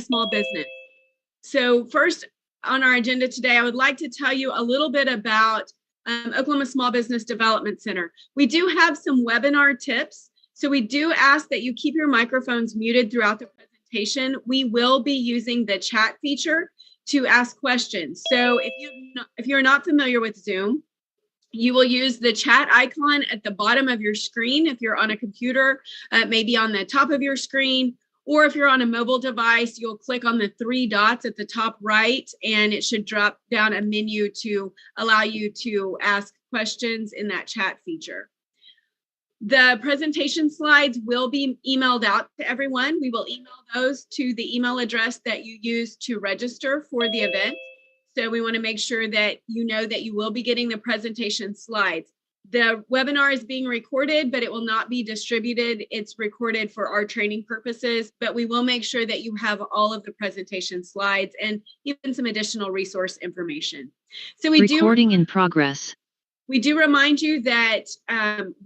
small business. So first on our agenda today, I would like to tell you a little bit about Oklahoma Small Business Development Center. We do have some webinar tips. So we do ask that you keep your microphones muted throughout the presentation. We will be using the chat feature to ask questions. So if you're not familiar with Zoom, you will use the chat icon at the bottom of your screen. If you're on a computer, maybe on the top of your screen, or if you're on a mobile device, you'll click on the 3 dots at the top right, and it should drop down a menu to allow you to ask questions in that chat feature. The presentation slides will be emailed out to everyone. We will email those to the email address that you use to register for the event. So we want to make sure that you know that you will be getting the presentation slides. The webinar is being recorded, but it will not be distributed. It's recorded for our training purposes, but we will make sure that you have all of the presentation slides and even some additional resource information. So Recording in progress. We do remind you that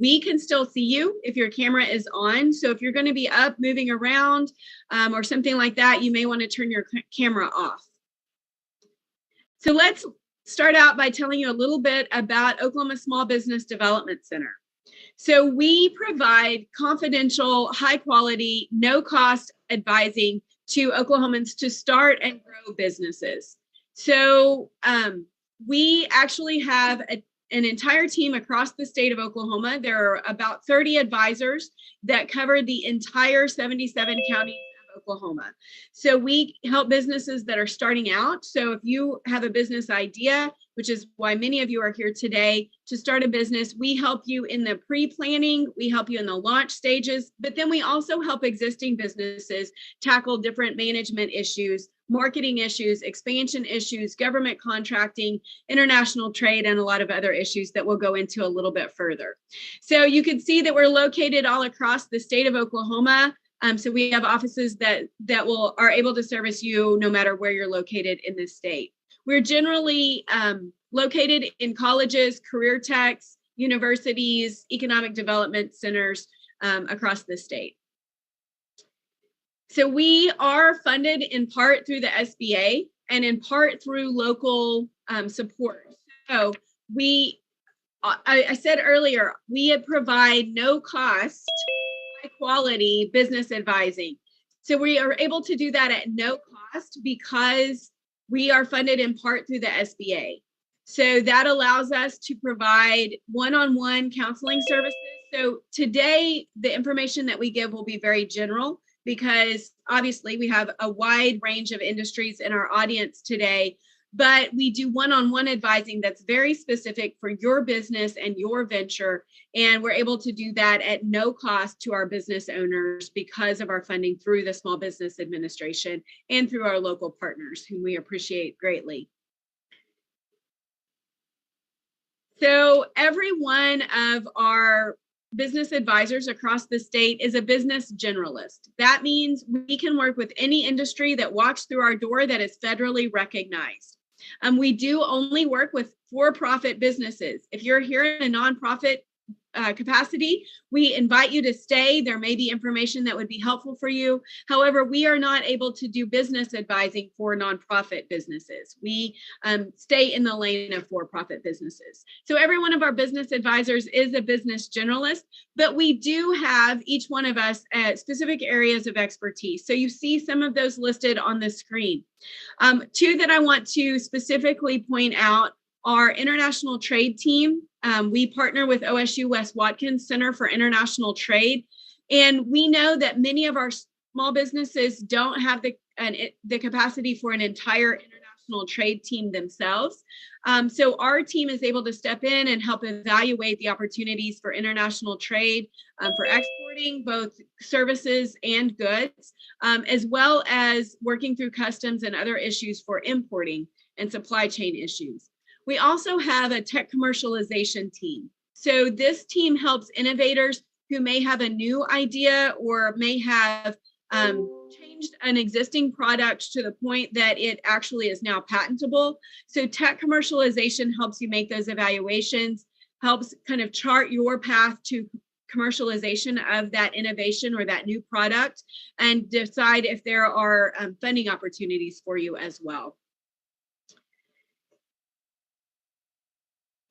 we can still see you if your camera is on. So if you're going to be up, moving around, or something like that, you may want to turn your camera off. So let's start out by telling you a little bit about Oklahoma Small Business Development Center. So we provide confidential, high quality, no cost advising to Oklahomans to start and grow businesses. So we actually have an entire team across the state of Oklahoma. There are about 30 advisors that cover the entire 77 counties of Oklahoma. So we help businesses that are starting out. So if you have a business idea, which is why many of you are here today, to start a business, we help you in the pre-planning, we help you in the launch stages, but then we also help existing businesses tackle different management issues, marketing issues, expansion issues, government contracting, international trade, and a lot of other issues that we'll go into a little bit further. So you can see that we're located all across the state of Oklahoma. So we have offices that are able to service you no matter where you're located in this state. We're generally located in colleges, career techs, universities, economic development centers across the state. So we are funded in part through the SBA and in part through local support. So I said earlier, we provide no cost, high quality business advising. So we are able to do that at no cost because we are funded in part through the SBA. So that allows us to provide one-on-one counseling services. So today, the information that we give will be very general because obviously we have a wide range of industries in our audience today, but we do one-on-one advising that's very specific for your business and your venture. And we're able to do that at no cost to our business owners because of our funding through the Small Business Administration and through our local partners, whom we appreciate greatly. So every one of our business advisors across the state is a business generalist. That means we can work with any industry that walks through our door that is federally recognized. We do only work with for-profit businesses. If you're here in a nonprofit capacity, we invite you to stay. There may be information that would be helpful for you. However, we are not able to do business advising for nonprofit businesses. We stay in the lane of for-profit businesses. So every one of our business advisors is a business generalist, but we do have each one of us at specific areas of expertise. So you see some of those listed on the screen. Two that I want to specifically point out are international trade team. We partner with OSU Wes Watkins Center for International Trade. And we know that many of our small businesses don't have the capacity for an entire international trade team themselves. So our team is able to step in and help evaluate the opportunities for international trade, for exporting both services and goods, as well as working through customs and other issues for importing and supply chain issues. We also have a tech commercialization team. So this team helps innovators who may have a new idea or may have changed an existing product to the point that it actually is now patentable. So tech commercialization helps you make those evaluations, helps kind of chart your path to commercialization of that innovation or that new product, and decide if there are funding opportunities for you as well.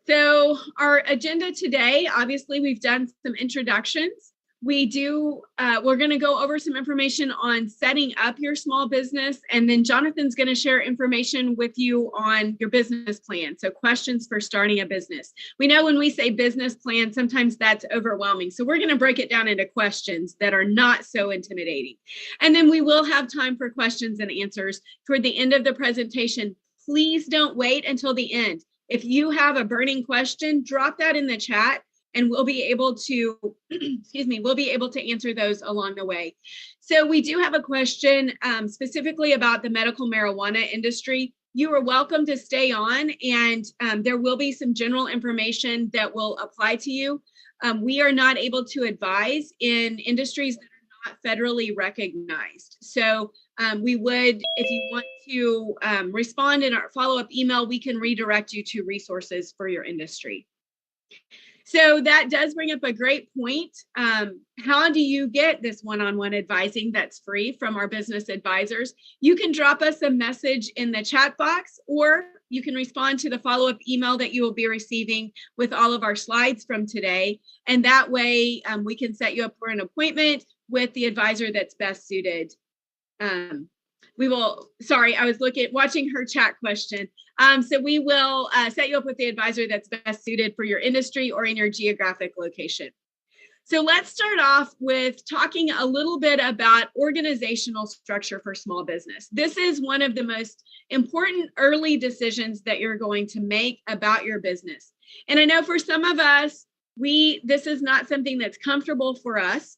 So our agenda today, obviously we've done some introductions. We're going to go over some information on setting up your small business, and then Jonathan's going to share information with you on your business plan. So questions for starting a business. We know when we say business plan, sometimes that's overwhelming. So we're going to break it down into questions that are not so intimidating. And then we will have time for questions and answers toward the end of the presentation. Please don't wait until the end. If you have a burning question, drop that in the chat, and we'll be able to, we'll be able to answer those along the way. So we do have a question specifically about the medical marijuana industry. You are welcome to stay on, and there will be some general information that will apply to you. We are not able to advise in industries that are not federally recognized. So we would, if you want to respond in our follow-up email, we can redirect you to resources for your industry. So that does bring up a great point. How do you get this one-on-one advising that's free from our business advisors? You can drop us a message in the chat box, or you can respond to the follow-up email that you will be receiving with all of our slides from today. And that way we can set you up for an appointment with the advisor that's best suited. I was watching her chat question. So we will set you up with the advisor that's best suited for your industry or in your geographic location. So let's start off with talking a little bit about organizational structure for small business. This is one of the most important early decisions that you're going to make about your business. And I know for some of us, this is not something that's comfortable for us.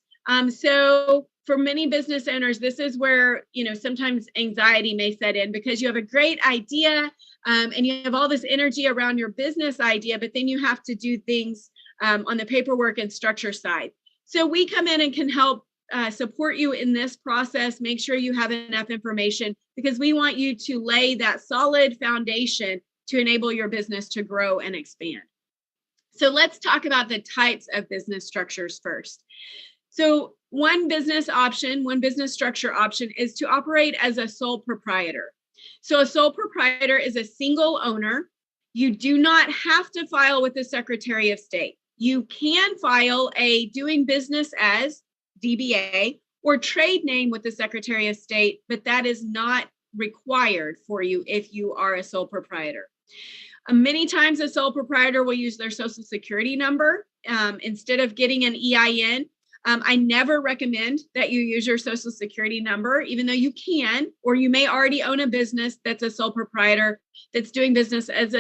So for many business owners, this is where, sometimes anxiety may set in, because you have a great idea and you have all this energy around your business idea, but then you have to do things on the paperwork and structure side. So we come in and can help support you in this process, make sure you have enough information, because we want you to lay that solid foundation to enable your business to grow and expand. So let's talk about the types of business structures first. So one business structure option is to operate as a sole proprietor. So a sole proprietor is a single owner. You do not have to file with the Secretary of State. You can file a doing business as DBA or trade name with the Secretary of State, but that is not required for you if you are a sole proprietor. Many times a sole proprietor will use their Social Security number instead of getting an EIN. I never recommend that you use your Social Security number, even though you can, or you may already own a business that's a sole proprietor that's doing business as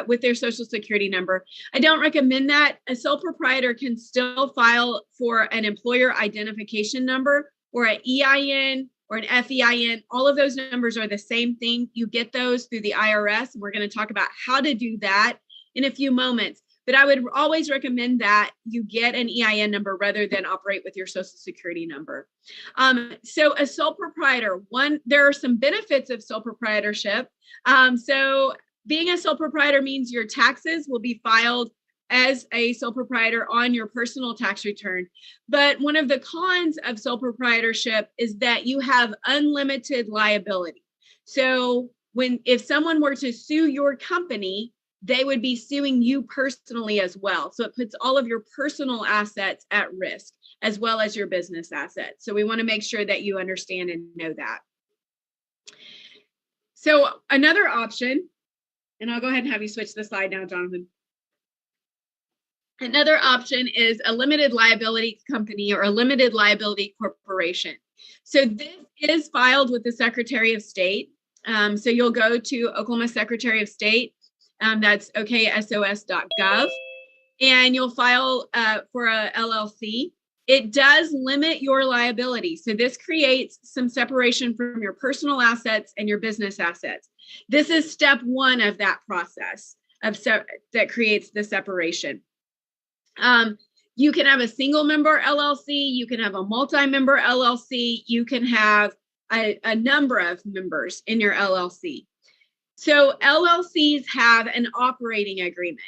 with their Social Security number. I don't recommend that. A sole proprietor can still file for an employer identification number or an EIN or an FEIN. All of those numbers are the same thing. You get those through the IRS. We're going to talk about how to do that in a few moments. But I would always recommend that you get an EIN number rather than operate with your Social Security number. So a sole proprietor, there are some benefits of sole proprietorship. So being a sole proprietor means your taxes will be filed as a sole proprietor on your personal tax return. But one of the cons of sole proprietorship is that you have unlimited liability. So if someone were to sue your company, they would be suing you personally as well. So it puts all of your personal assets at risk, as well as your business assets. So we want to make sure that you understand and know that. So another option, and I'll go ahead and have you switch the slide now, Jonathan. Another option is a limited liability company or a limited liability corporation. So this is filed with the Secretary of State. So you'll go to Oklahoma Secretary of State. That's oksos.gov, and you'll file for a LLC. It does limit your liability. So this creates some separation from your personal assets and your business assets. This is step one of that process that creates the separation. You can have a single member LLC. You can have a multi-member LLC. You can have a number of members in your LLC. So LLCs have an operating agreement.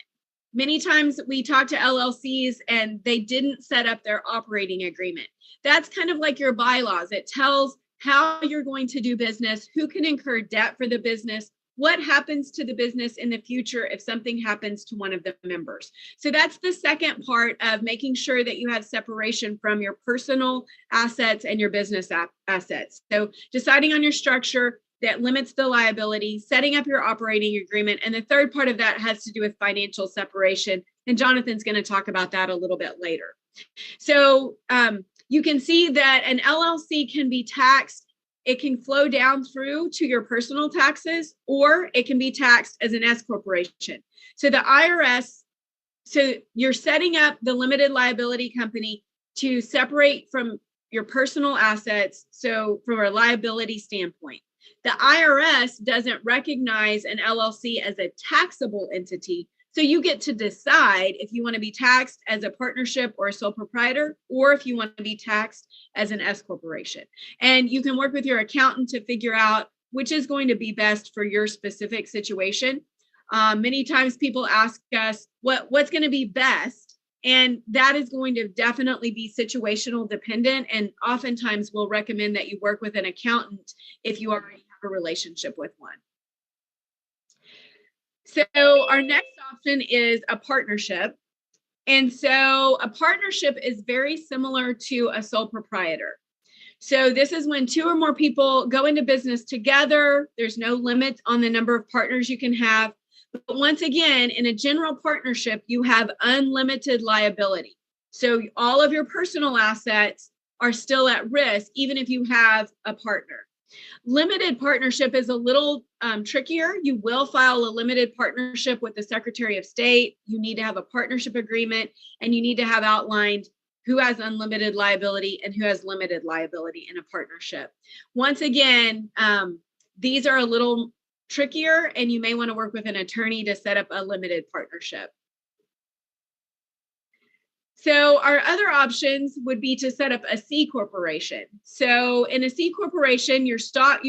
Many times we talk to LLCs and they didn't set up their operating agreement. That's kind of like your bylaws. It tells how you're going to do business, who can incur debt for the business, what happens to the business in the future if something happens to one of the members. So that's the second part of making sure that you have separation from your personal assets and your business assets. So deciding on your structure that limits the liability, setting up your operating agreement. And the third part of that has to do with financial separation. And Jonathan's going to talk about that a little bit later. So you can see that an LLC can be taxed. It can flow down through to your personal taxes, or it can be taxed as an S corporation. So the IRS, so you're setting up the limited liability company to separate from your personal assets. So from a liability standpoint, the IRS doesn't recognize an LLC as a taxable entity. So you get to decide if you want to be taxed as a partnership or a sole proprietor, or if you want to be taxed as an S corporation. And you can work with your accountant to figure out which is going to be best for your specific situation. Many times people ask us what's going to be best, and that is going to definitely be situational dependent. And oftentimes we'll recommend that you work with an accountant if you already have a relationship with one. So our next option is a partnership. And so a partnership is very similar to a sole proprietor. So this is when two or more people go into business together. There's no limit on the number of partners you can have. But once again, in a general partnership, you have unlimited liability. So all of your personal assets are still at risk, even if you have a partner. Limited partnership is a little trickier. You will file a limited partnership with the Secretary of State. You need to have a partnership agreement, and you need to have outlined who has unlimited liability and who has limited liability in a partnership. Once again, these are a little trickier, and you may want to work with an attorney to set up a limited partnership. So our other options would be to set up a C corporation. So in a C corporation, you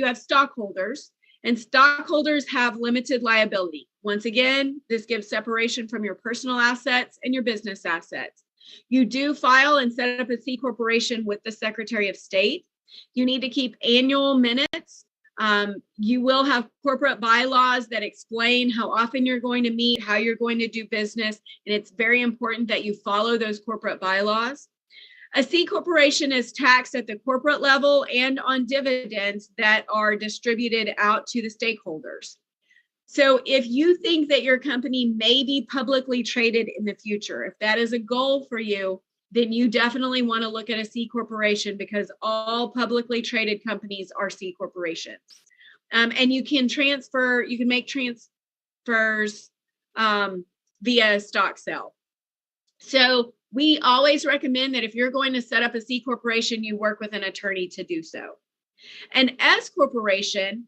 have stockholders, and stockholders have limited liability. Once again, this gives separation from your personal assets and your business assets. You do file and set up a C corporation with the Secretary of State. You need to keep annual minutes. You will have corporate bylaws that explain how often you're going to meet, how you're going to do business, and it's very important that you follow those corporate bylaws. A C corporation is taxed at the corporate level and on dividends that are distributed out to the stakeholders. So if you think that your company may be publicly traded in the future, if that is a goal for you, then you definitely want to look at a C corporation, because all publicly traded companies are C corporations. And you can make transfers via stock sale. So we always recommend that if you're going to set up a C corporation, you work with an attorney to do so. An S corporation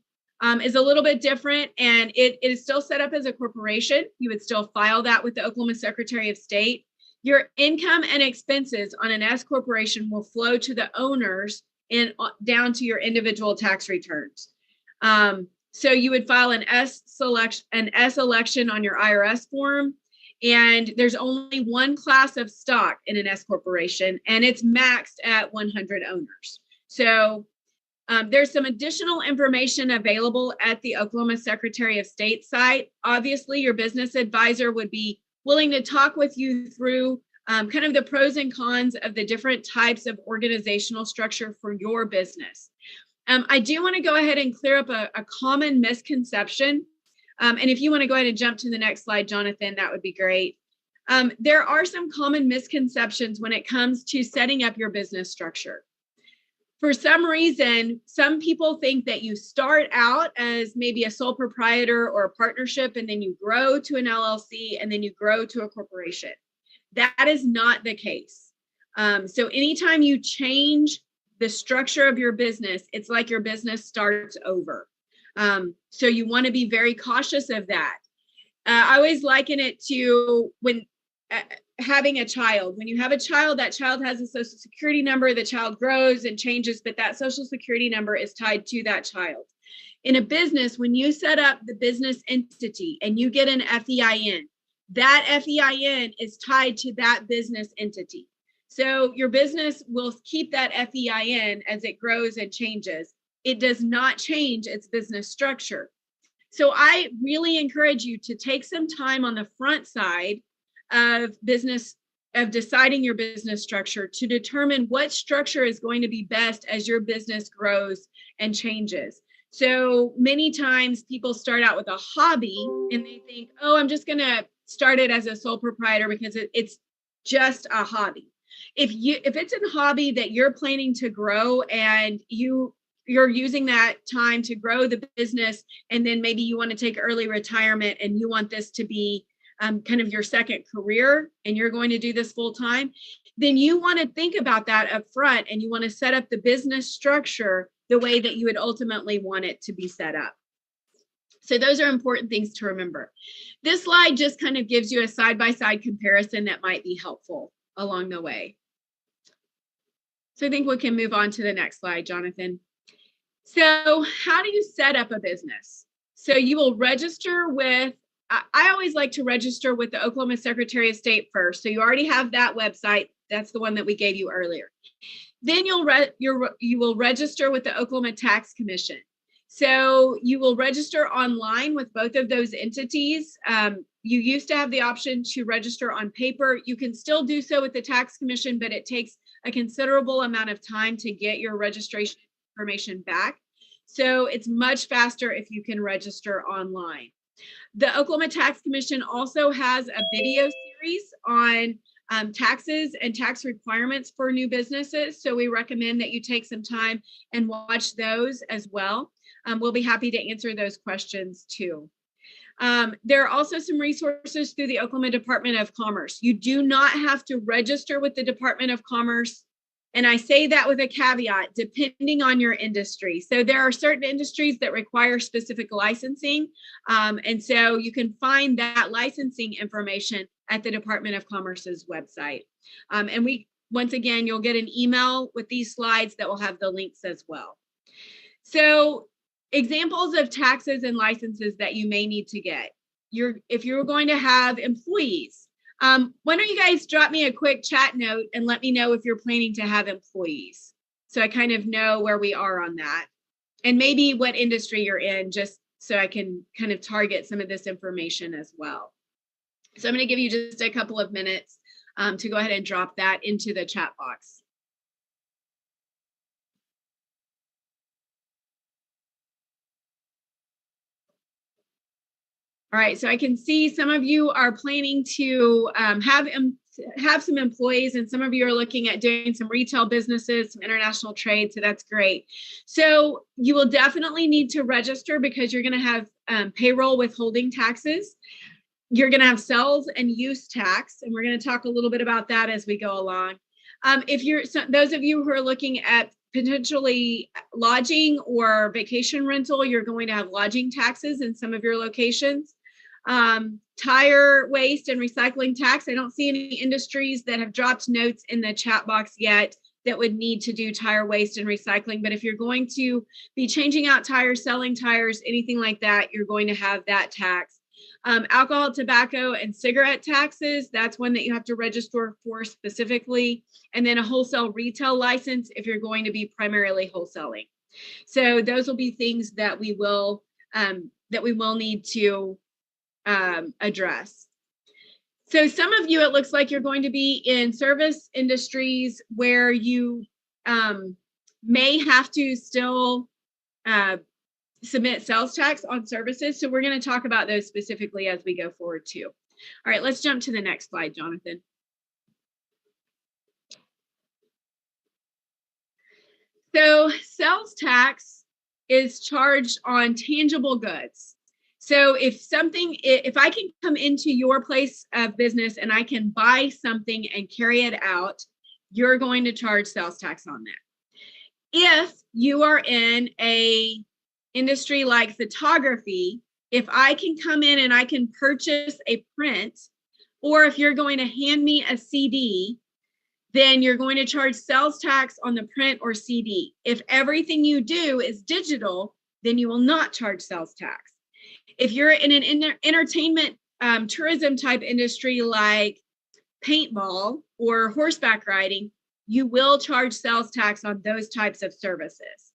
is a little bit different, and it is still set up as a corporation. You would still file that with the Oklahoma Secretary of State. Your income and expenses on an S corporation will flow to the owners and down to your individual tax returns. So you would file an S election on your IRS form, and there's only one class of stock in an S corporation, and it's maxed at 100 owners. So there's some additional information available at the Oklahoma Secretary of State site. Obviously, your business advisor would be willing to talk with you through kind of the pros and cons of the different types of organizational structure for your business. I do want to go ahead and clear up a common misconception. And if you want to go ahead and jump to the next slide, Jonathan, that would be great. There are some common misconceptions when it comes to setting up your business structure. For some reason, some people think that you start out as maybe a sole proprietor or a partnership, and then you grow to an LLC, and then you grow to a corporation. That is not the case. So anytime you change the structure of your business, it's like your business starts over. So you want to be very cautious of that. I always liken it to when having a child. When you have a child, that child has a social security number. The child grows and changes, but that social security number is tied to that child. In a business, when you set up the business entity and you get an FEIN, that FEIN is tied to that business entity. So your business will keep that FEIN as it grows and changes. It does not change its business structure. So I really encourage you to take some time on the front side of deciding your business structure to determine what structure is going to be best as your business grows and changes. So many times people start out with a hobby and they think, oh, I'm just going to start it as a sole proprietor because it's just a hobby. If it's a hobby that you're planning to grow and you're using that time to grow the business, and then maybe you want to take early retirement and you want this to be kind of your second career and you're going to do this full time, then you want to think about that up front and you want to set up the business structure the way that you would ultimately want it to be set up. So those are important things to remember. This slide just kind of gives you a side-by-side comparison that might be helpful along the way. So I think we can move on to the next slide, Jonathan. So how do you set up a business? So you will register with, I always like to register with the Oklahoma Secretary of State first. So you already have that website. That's the one that we gave you earlier. Then you will register with the Oklahoma Tax Commission. So you will register online with both of those entities. You used to have the option to register on paper. You can still do so with the Tax Commission, but it takes a considerable amount of time to get your registration information back. So it's much faster if you can register online. The Oklahoma Tax Commission also has a video series on taxes and tax requirements for new businesses. So we recommend that you take some time and watch those as well. We'll be happy to answer those questions too. There are also some resources through the Oklahoma Department of Commerce. You do not have to register with the Department of Commerce. And I say that with a caveat, depending on your industry. So there are certain industries that require specific licensing. And so you can find that licensing information at the Department of Commerce's website. And once again, you'll get an email with these slides that will have the links as well. So examples of taxes and licenses that you may need to get. If you're going to have employees, why don't you guys drop me a quick chat note and let me know if you're planning to have employees, so I kind of know where we are on that, and maybe what industry you're in, just so I can kind of target some of this information as well. So I'm going to give you just a couple of minutes to go ahead and drop that into the chat box. All right, so I can see some of you are planning to have some employees, and some of you are looking at doing some retail businesses, some international trade, so that's great. So you will definitely need to register because you're going to have payroll withholding taxes. You're going to have sales and use tax, and we're going to talk a little bit about that as we go along. Those of you who are looking at potentially lodging or vacation rental, you're going to have lodging taxes in some of your locations. Tire waste and recycling tax. I don't see any industries that have dropped notes in the chat box yet that would need to do tire waste and recycling. But if you're going to be changing out tires, selling tires, anything like that, you're going to have that tax. Alcohol, tobacco, and cigarette taxes, that's one that you have to register for specifically. And then a wholesale retail license if you're going to be primarily wholesaling. So those will be things that we will need to address. So some of you, it looks like you're going to be in service industries where you may have to still submit sales tax on services. So we're going to talk about those specifically as we go forward too. All right, let's jump to the next slide, Jonathan. So sales tax is charged on tangible goods. So if I can come into your place of business and I can buy something and carry it out, you're going to charge sales tax on that. If you are in a industry like photography, if I can come in and I can purchase a print, or if you're going to hand me a CD, then you're going to charge sales tax on the print or CD. If everything you do is digital, then you will not charge sales tax. If you're in an entertainment tourism type industry like paintball or horseback riding, you will charge sales tax on those types of services.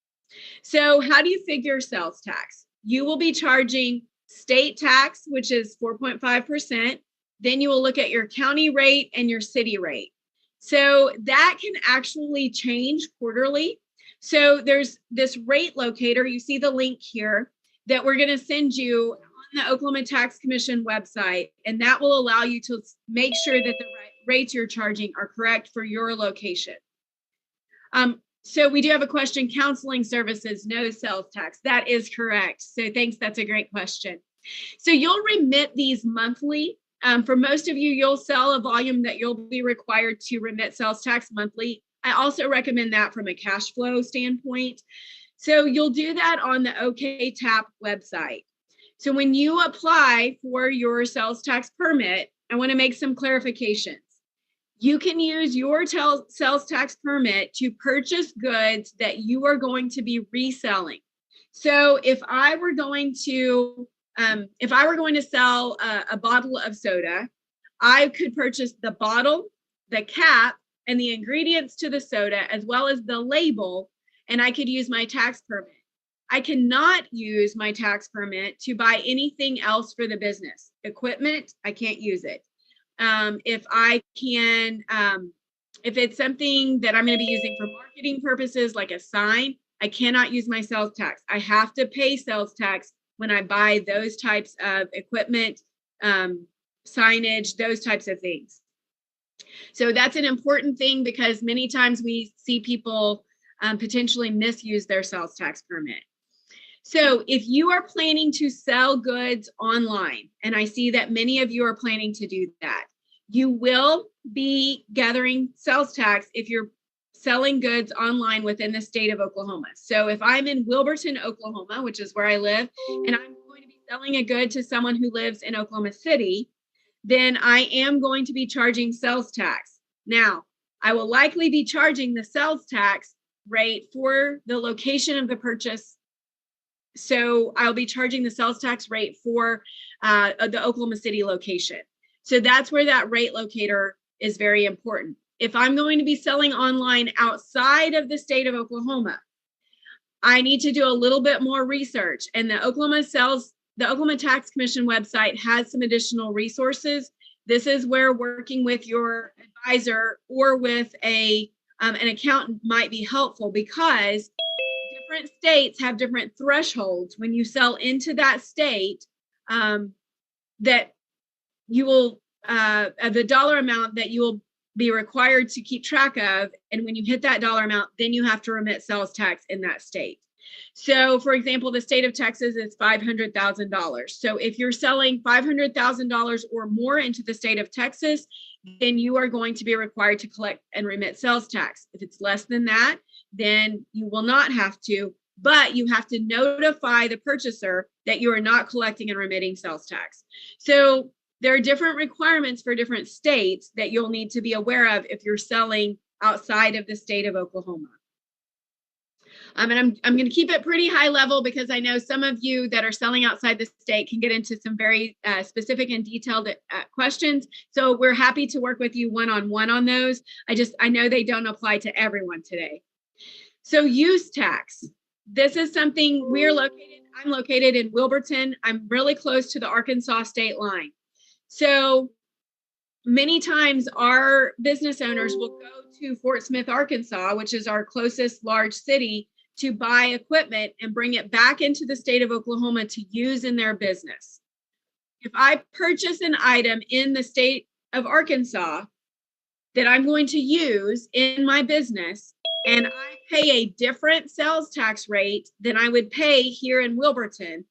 So how do you figure sales tax? You will be charging state tax, which is 4.5%. Then you will look at your county rate and your city rate. So that can actually change quarterly. So there's this rate locator. You see the link here that we're going to send you on the Oklahoma Tax Commission website, and that will allow you to make sure that the rates you're charging are correct for your location. So we do have a question, counseling services, no sales tax. That is correct. So thanks, that's a great question. So you'll remit these monthly. For most of you, you'll sell a volume that you'll be required to remit sales tax monthly. I also recommend that from a cash flow standpoint. So you'll do that on the OKTAP website. So when you apply for your sales tax permit, I want to make some clarifications. You can use your sales tax permit to purchase goods that you are going to be reselling. So if I were going to sell a bottle of soda, I could purchase the bottle, the cap, and the ingredients to the soda, as well as the label, and I could use my tax permit. I cannot use my tax permit to buy anything else for the business. Equipment, I can't use it. If it's something that I'm going to be using for marketing purposes, like a sign, I cannot use my sales tax. I have to pay sales tax when I buy those types of equipment, signage, those types of things. So that's an important thing because many times we see people potentially misuse their sales tax permit. So if you are planning to sell goods online, and I see that many of you are planning to do that, you will be gathering sales tax if you're selling goods online within the state of Oklahoma. So if I'm in Wilburton, Oklahoma, which is where I live, and I'm going to be selling a good to someone who lives in Oklahoma City, then I am going to be charging sales tax. Now, I will likely be charging the sales tax rate for the location of the purchase. So I'll be charging the sales tax rate for the Oklahoma City location. So that's where that rate locator is very important. If I'm going to be selling online outside of the state of Oklahoma, I need to do a little bit more research. And the Oklahoma Tax Commission website has some additional resources. This is where working with your advisor or with an accountant might be helpful, because different states have different thresholds when you sell into that state, that you will the dollar amount that you will be required to keep track of. And when you hit that dollar amount, then you have to remit sales tax in that state. So for example, the state of Texas is $500,000. So if you're selling $500,000 or more into the state of Texas, then you are going to be required to collect and remit sales tax. If it's less than that, then you will not have to, but you have to notify the purchaser that you are not collecting and remitting sales tax. So there are different requirements for different states that you'll need to be aware of if you're selling outside of the state of Oklahoma. And I'm going to keep it pretty high level because I know some of you that are selling outside the state can get into some very specific and detailed questions. So we're happy to work with you one-on-one on those. I know they don't apply to everyone today. So use tax. This is something I'm located in Wilburton. I'm really close to the Arkansas state line. So many times our business owners will go to Fort Smith, Arkansas, which is our closest large city, to buy equipment and bring it back into the state of Oklahoma to use in their business. If I purchase an item in the state of Arkansas that I'm going to use in my business, and I pay a different sales tax rate than I would pay here in Wilburton,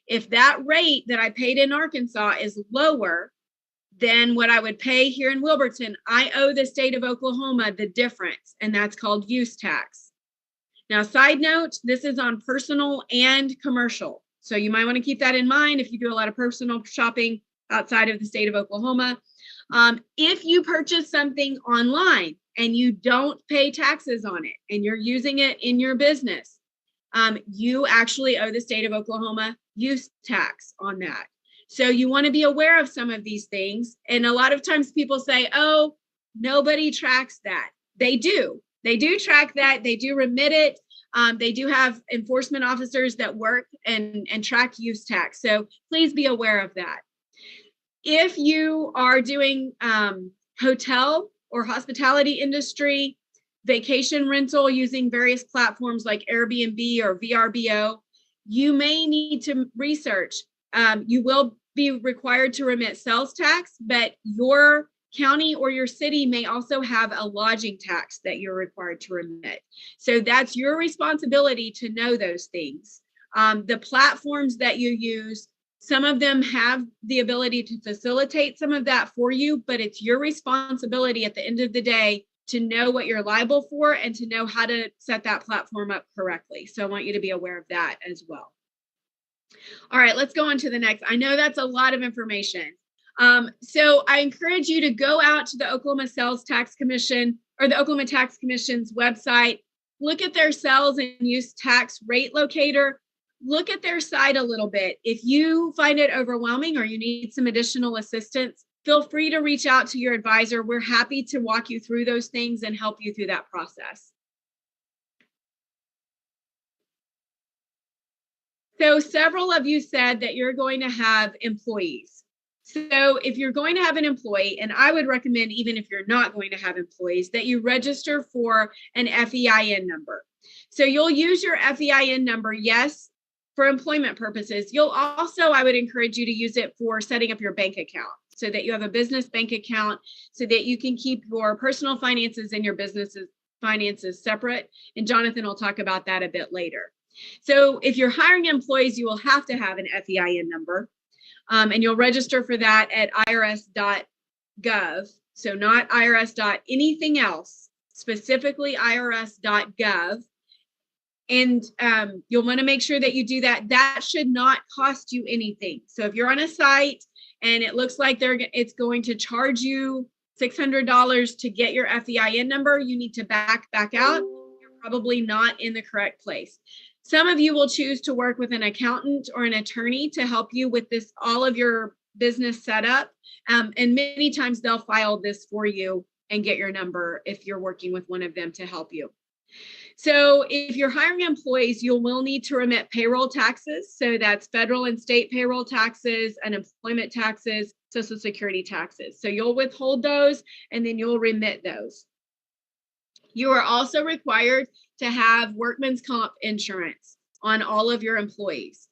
if that rate that I paid in Arkansas is lower than what I would pay here in Wilburton, I owe the state of Oklahoma the difference, and that's called use tax. Now, side note, this is on personal and commercial. So you might want to keep that in mind if you do a lot of personal shopping outside of the state of Oklahoma. If you purchase something online and you don't pay taxes on it and you're using it in your business, you actually owe the state of Oklahoma use tax on that. So you want to be aware of some of these things. And a lot of times people say, oh, nobody tracks that. They do. They do track that. They do remit it. They do have enforcement officers that work and track use tax. So please be aware of that. If you are doing hotel or hospitality industry, vacation rental using various platforms like Airbnb or VRBO, you may need to research. You will be required to remit sales tax, but your county or your city may also have a lodging tax that you're required to remit. So that's your responsibility to know those things. The platforms that you use, some of them have the ability to facilitate some of that for you, but it's your responsibility at the end of the day to know what you're liable for and to know how to set that platform up correctly. So I want you to be aware of that as well. All right, let's go on to the next. I know that's a lot of information. So I encourage you to go out to the Oklahoma Sales Tax Commission or the Oklahoma Tax Commission's website, look at their sales and use tax rate locator, look at their site a little bit. If you find it overwhelming or you need some additional assistance, feel free to reach out to your advisor. We're happy to walk you through those things and help you through that process. So several of you said that you're going to have employees. So if you're going to have an employee, and I would recommend even if you're not going to have employees, that you register for an FEIN number. So you'll use your FEIN number, yes, for employment purposes. You'll also, I would encourage you to use it for setting up your bank account so that you have a business bank account so that you can keep your personal finances and your business's finances separate. And Jonathan will talk about that a bit later. So if you're hiring employees, you will have to have an FEIN number. And you'll register for that at irs.gov. So not irs.anything else, specifically irs.gov. And you'll want to make sure that you do that. That should not cost you anything. So if you're on a site and it looks like it's going to charge you $600 to get your FEIN number, you need to back out. You're probably not in the correct place. Some of you will choose to work with an accountant or an attorney to help you with this, all of your business setup. And many times they'll file this for you and get your number if you're working with one of them to help you. So if you're hiring employees, you will need to remit payroll taxes. So that's federal and state payroll taxes, unemployment taxes, Social Security taxes. So you'll withhold those and then you'll remit those. You are also required to have workman's comp insurance on all of your employees.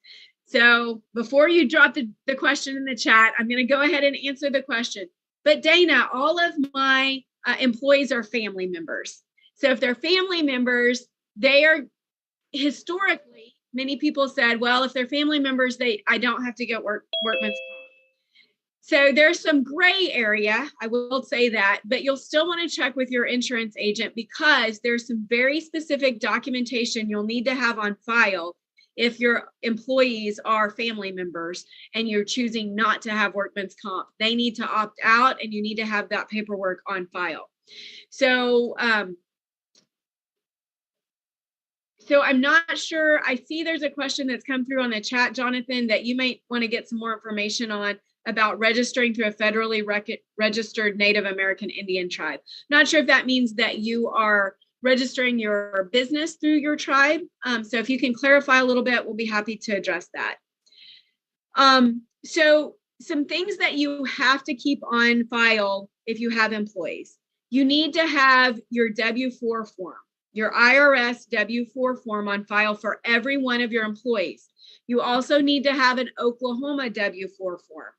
So before you drop the question in the chat, I'm going to go ahead and answer the question. But Dana, all of my employees are family members. So if they're family members, they are historically, many people said, well, if they're family members, I don't have to get workman's comp. So there's some gray area, I will say that, but you'll still want to check with your insurance agent because there's some very specific documentation you'll need to have on file if your employees are family members and you're choosing not to have workman's comp. They need to opt out and you need to have that paperwork on file. So I'm not sure. I see there's a question that's come through on the chat, Jonathan, that you might want to get some more information on about registering through a federally registered Native American Indian tribe. Not sure if that means that you are registering your business through your tribe. So if you can clarify a little bit, we'll be happy to address that. So some things that you have to keep on file if you have employees. You need to have your W-4 form, your IRS W-4 form on file for every one of your employees. You also need to have an Oklahoma W-4 form.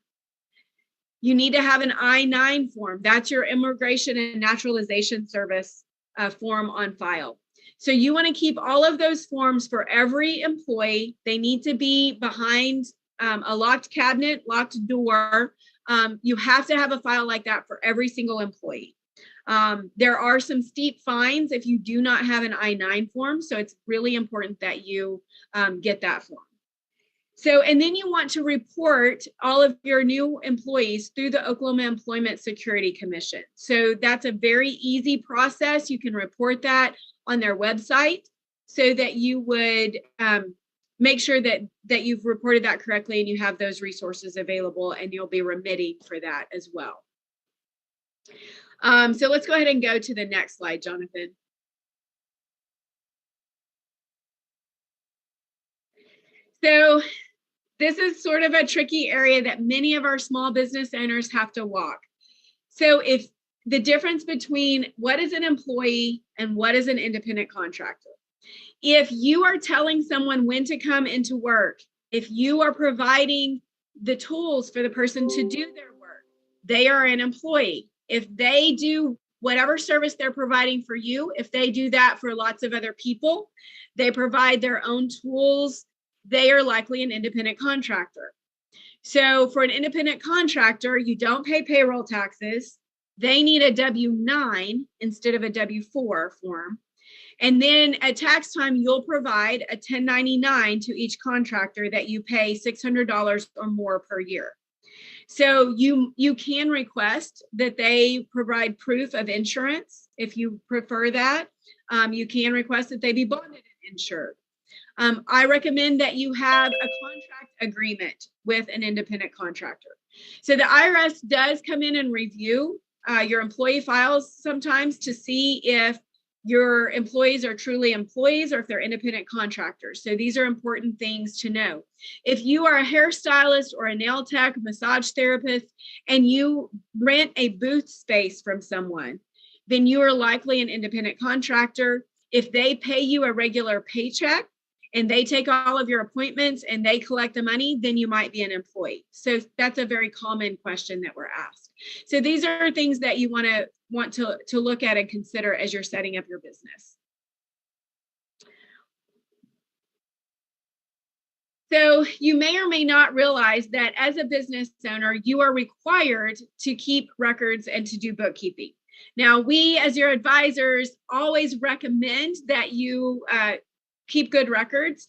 You need to have an I-9 form. That's your Immigration and Naturalization Service form on file. So you want to keep all of those forms for every employee. They need to be behind a locked cabinet, locked door. You have to have a file like that for every single employee. There are some steep fines if you do not have an I-9 form. So it's really important that you get that form. So, and then you want to report all of your new employees through the Oklahoma Employment Security Commission. So that's a very easy process. You can report that on their website so that you would make sure that you've reported that correctly and you have those resources available, and you'll be remitting for that as well. So let's go ahead and go to the next slide, Jonathan. So this is sort of a tricky area that many of our small business owners have to walk. So if the difference between what is an employee and what is an independent contractor. If you are telling someone when to come into work, if you are providing the tools for the person to do their work, they are an employee. If they do whatever service they're providing for you, if they do that for lots of other people, they provide their own tools, they are likely an independent contractor. So for an independent contractor, you don't pay payroll taxes. They need a W-9 instead of a W-4 form. And then at tax time, you'll provide a 1099 to each contractor that you pay $600 or more per year. So you can request that they provide proof of insurance if you prefer that. You can request that they be bonded and insured. I recommend that you have a contract agreement with an independent contractor. So the IRS does come in and review your employee files sometimes to see if your employees are truly employees or if they're independent contractors. So these are important things to know. If you are a hairstylist or a nail tech, massage therapist, and you rent a booth space from someone, then you are likely an independent contractor. If they pay you a regular paycheck and they take all of your appointments and they collect the money, then you might be an employee. So that's a very common question that we're asked. So these are things that you want to look at and consider as you're setting up your business. So you may or may not realize that as a business owner, you are required to keep records and to do bookkeeping. Now, we as your advisors always recommend that you keep good records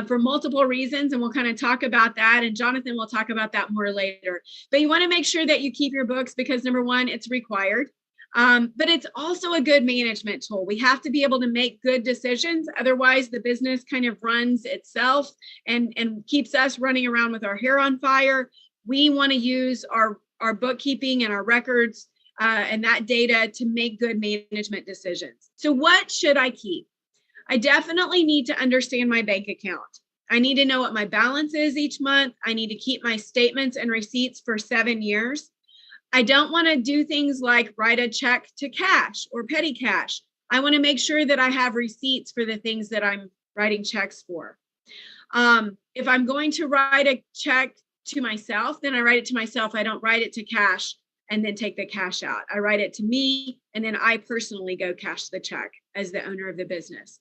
for multiple reasons, and we'll kind of talk about that, and Jonathan will talk about that more later. But you want to make sure that you keep your books because, number one, it's required, but it's also a good management tool. We have to be able to make good decisions. Otherwise, the business kind of runs itself and keeps us running around with our hair on fire. We want to use our bookkeeping and our records and that data to make good management decisions. So what should I keep? I definitely need to understand my bank account. I need to know what my balance is each month. I need to keep my statements and receipts for 7 years. I don't want to do things like write a check to cash or petty cash. I want to make sure that I have receipts for the things that I'm writing checks for. If I'm going to write a check to myself, then I write it to myself. I don't write it to cash and then take the cash out. I write it to me, and then I personally go cash the check as the owner of the business.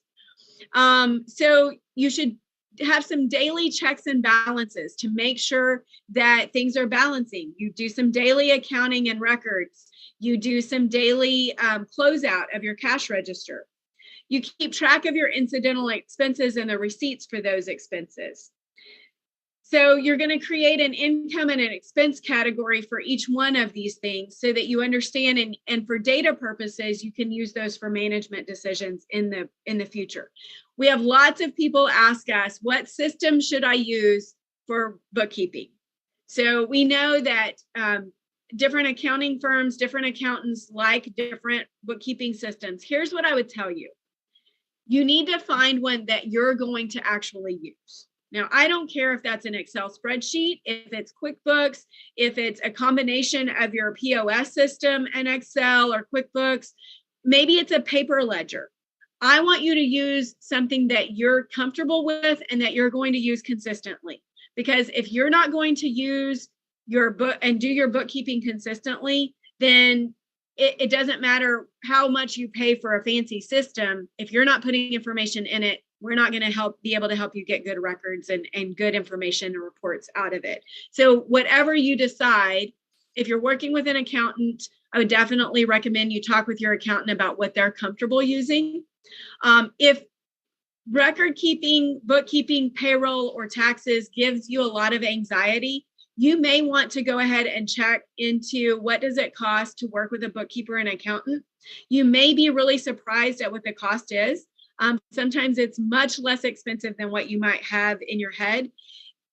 So you should have some daily checks and balances to make sure that things are balancing. You do some daily accounting and records. You do some daily closeout of your cash register. You keep track of your incidental expenses and the receipts for those expenses. So you're going to create an income and an expense category for each one of these things so that you understand, and for data purposes, you can use those for management decisions in the future. We have lots of people ask us, what system should I use for bookkeeping? So we know that different accounting firms, different accountants like different bookkeeping systems. Here's what I would tell you. You need to find one that you're going to actually use. Now, I don't care if that's an Excel spreadsheet, if it's QuickBooks, if it's a combination of your POS system and Excel or QuickBooks, maybe it's a paper ledger. I want you to use something that you're comfortable with and that you're going to use consistently. Because if you're not going to use your book and do your bookkeeping consistently, then it doesn't matter how much you pay for a fancy system. If you're not putting information in it, we're not going to be able to help you get good records and good information and reports out of it. So whatever you decide, if you're working with an accountant, I would definitely recommend you talk with your accountant about what they're comfortable using. If record keeping, bookkeeping, payroll, or taxes gives you a lot of anxiety, you may want to go ahead and check into what does it cost to work with a bookkeeper and accountant. You may be really surprised at what the cost is. Sometimes it's much less expensive than what you might have in your head.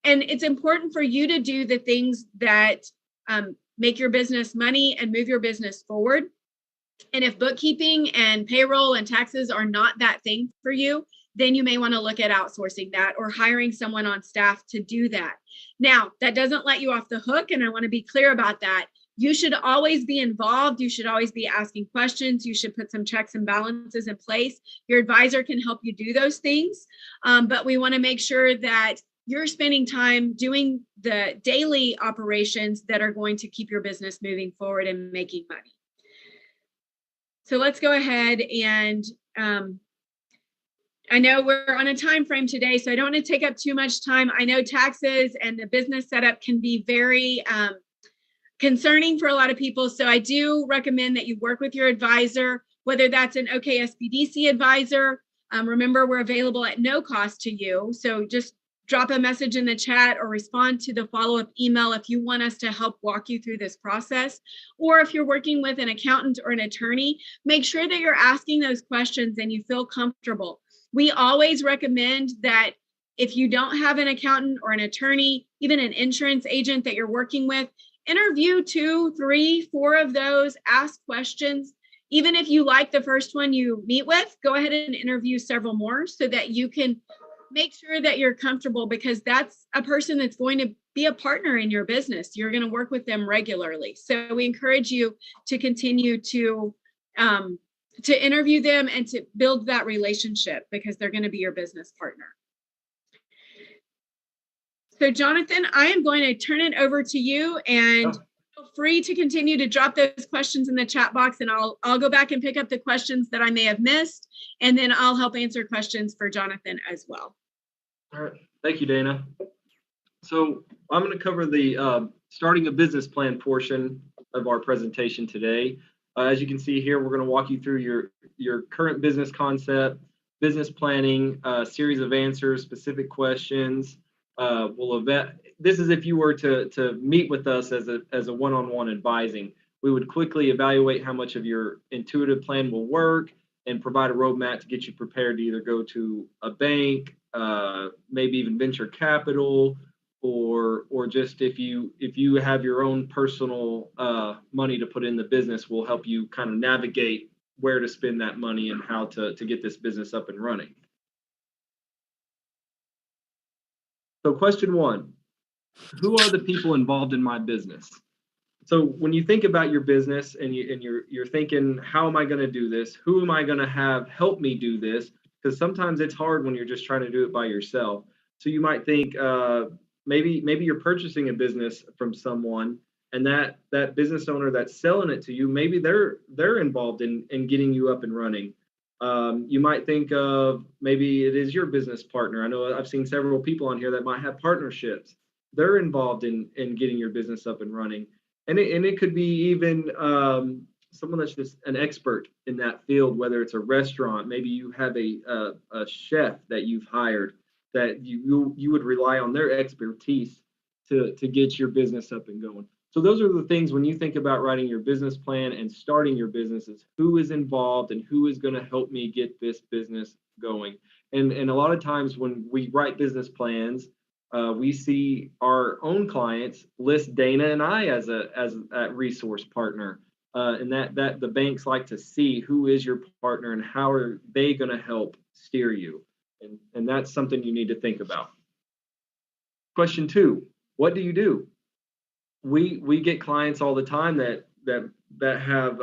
And it's important for you to do the things that make your business money and move your business forward. And if bookkeeping and payroll and taxes are not that thing for you, then you may want to look at outsourcing that or hiring someone on staff to do that. Now, that doesn't let you off the hook, and I want to be clear about that. You should always be involved. You should always be asking questions. You should put some checks and balances in place. Your advisor can help you do those things, but we want to make sure that you're spending time doing the daily operations that are going to keep your business moving forward and making money. So let's go ahead and I know we're on a time frame today, so I don't want to take up too much time. I know taxes and the business setup can be very concerning for a lot of people. So I do recommend that you work with your advisor, whether that's an OK SBDC advisor. Remember, we're available at no cost to you. So just drop a message in the chat or respond to the follow-up email if you want us to help walk you through this process. Or if you're working with an accountant or an attorney, make sure that you're asking those questions and you feel comfortable. We always recommend that if you don't have an accountant or an attorney, even an insurance agent that you're working with, interview 2, 3, 4 of those, ask questions. Even if you like the first one you meet with, go ahead and interview several more so that you can make sure that you're comfortable, because that's a person that's going to be a partner in your business. You're going to work with them regularly. So we encourage you to continue to interview them and to build that relationship, because they're going to be your business partner. So Jonathan, I am going to turn it over to you, and feel free to continue to drop those questions in the chat box, and I'll go back and pick up the questions that I may have missed, and then I'll help answer questions for Jonathan as well. All right. Thank you, Dana. So I'm going to cover the starting a business plan portion of our presentation today. As you can see here, we're going to walk you through your current business concept, business planning, series of answers, specific questions. This is if you were to meet with us as a one-on-one advising. We would quickly evaluate how much of your intuitive plan will work and provide a roadmap to get you prepared to either go to a bank, maybe even venture capital, or just if you have your own personal money to put in the business, we'll help you kind of navigate where to spend that money and how to get this business up and running. So question 1, who are the people involved in my business? So when you think about your business and you're thinking, how am I going to do this? Who am I going to have help me do this? Because sometimes it's hard when you're just trying to do it by yourself. So you might think maybe you're purchasing a business from someone, and that business owner that's selling it to you, maybe they're involved in getting you up and running. You might think of maybe it is your business partner. I know I've seen several people on here that might have partnerships. They're involved in getting your business up and running. And it could be even someone that's just an expert in that field, whether it's a restaurant, maybe you have a chef that you've hired that you would rely on their expertise to get your business up and going. So those are the things when you think about writing your business plan and starting your business, is who is involved and who is going to help me get this business going. And a lot of times when we write business plans, we see our own clients list Dana and I as a resource partner, and that the banks like to see who is your partner and how are they going to help steer you, and that's something you need to think about. Question 2, what do you do? We get clients all the time that have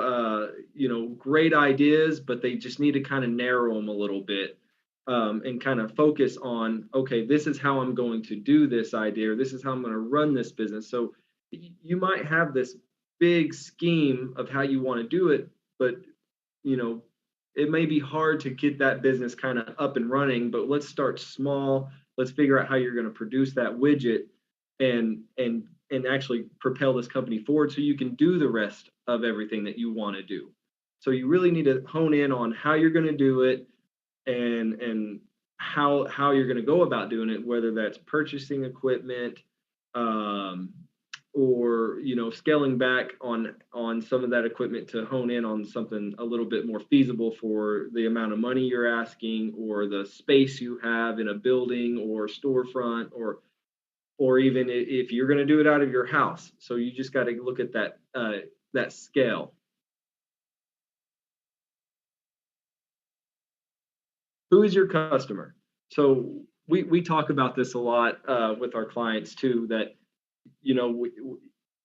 great ideas, but they just need to kind of narrow them a little bit. And kind of focus on, okay, this is how I'm going to do this idea, or this is how I'm going to run this business. So you might have this big scheme of how you want to do it, but it may be hard to get that business kind of up and running. But let's start small. Let's figure out how you're going to produce that widget and actually propel this company forward so you can do the rest of everything that you want to do. So you really need to hone in on how you're going to do it, and how you're going to go about doing it, whether that's purchasing equipment, or scaling back on some of that equipment to hone in on something a little bit more feasible for the amount of money you're asking, or the space you have in a building or storefront, or even if you're going to do it out of your house. So you just got to look at that scale. Who is your customer? So we talk about this a lot with our clients too, that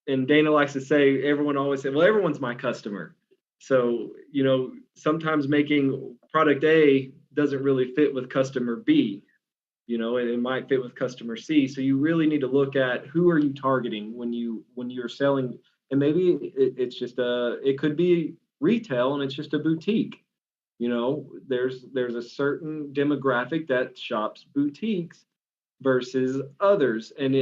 and Dana likes to say, everyone always say, well, everyone's my customer. So sometimes making product A doesn't really fit with customer B, and it might fit with customer C. So you really need to look at who are you targeting when you're selling. And maybe it's just it could be retail and it's just a boutique. There's a certain demographic that shops boutiques versus others, and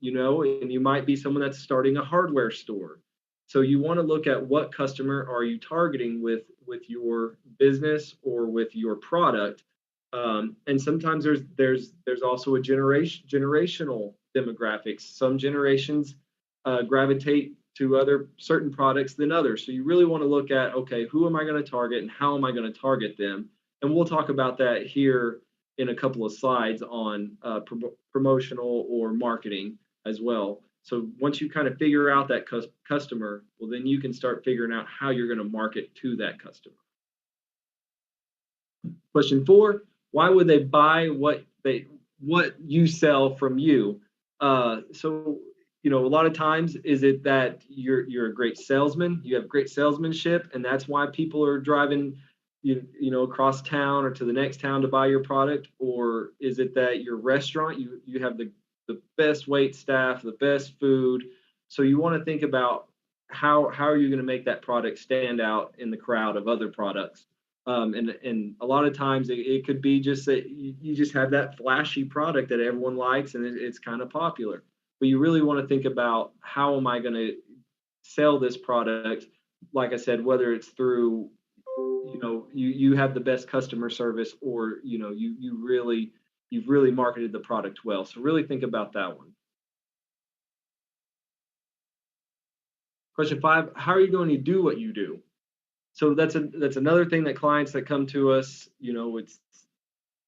you might be someone that's starting a hardware store. So you want to look at what customer are you targeting with your business or with your product. And sometimes there's also a generational demographics. Some generations gravitate to other certain products than others. So you really want to look at, okay, who am I going to target and how am I going to target them? And we'll talk about that here in a couple of slides on promotional or marketing as well. So once you kind of figure out that customer, well, then you can start figuring out how you're going to market to that customer. Question 4, why would they buy what you sell from you? So a lot of times, is it that you're a great salesman, you have great salesmanship, and that's why people are driving across town or to the next town to buy your product? Or is it that your restaurant, you have the best wait staff, the best food? So you want to think about how are you going to make that product stand out in the crowd of other products? And a lot of times it could be just that you just have that flashy product that everyone likes and it's kind of popular. But you really want to think about, how am I going to sell this product? Like I said, whether it's through, you have the best customer service, or you've really marketed the product well. So really think about that one. Question 5, how are you going to do what you do? So that's another thing that clients that come to us, it's,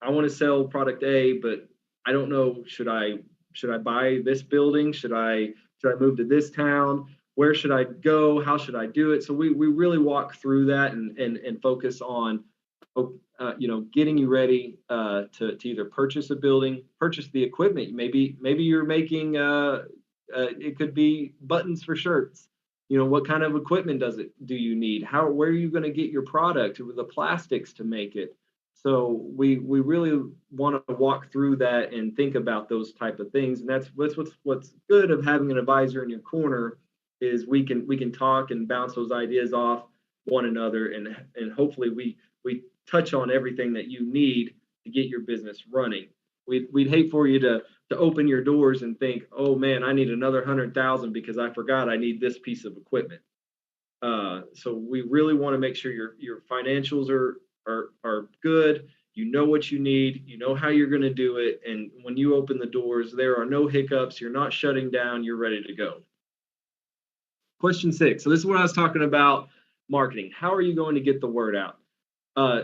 I want to sell product A, but I don't know, should I buy this building? Should I move to this town? Where should I go? How should I do it? So we really walk through that and focus on, getting you ready to either purchase a building, purchase the equipment. Maybe you're making it could be buttons for shirts. What kind of equipment do you need? Where are you going to get your product, or the plastics to make it? So we really want to walk through that and think about those type of things. And that's what's good of having an advisor in your corner, is we can talk and bounce those ideas off one another, and hopefully we touch on everything that you need to get your business running. We'd hate for you to open your doors and think, oh man, I need another 100,000 because I forgot I need this piece of equipment. So we really want to make sure your financials are good. You know what you need, you know how you're going to do it, and when you open the doors, there are no hiccups. You're not shutting down. You're ready to go. Question 6. So this is what I was talking about, marketing. How are you going to get the word out?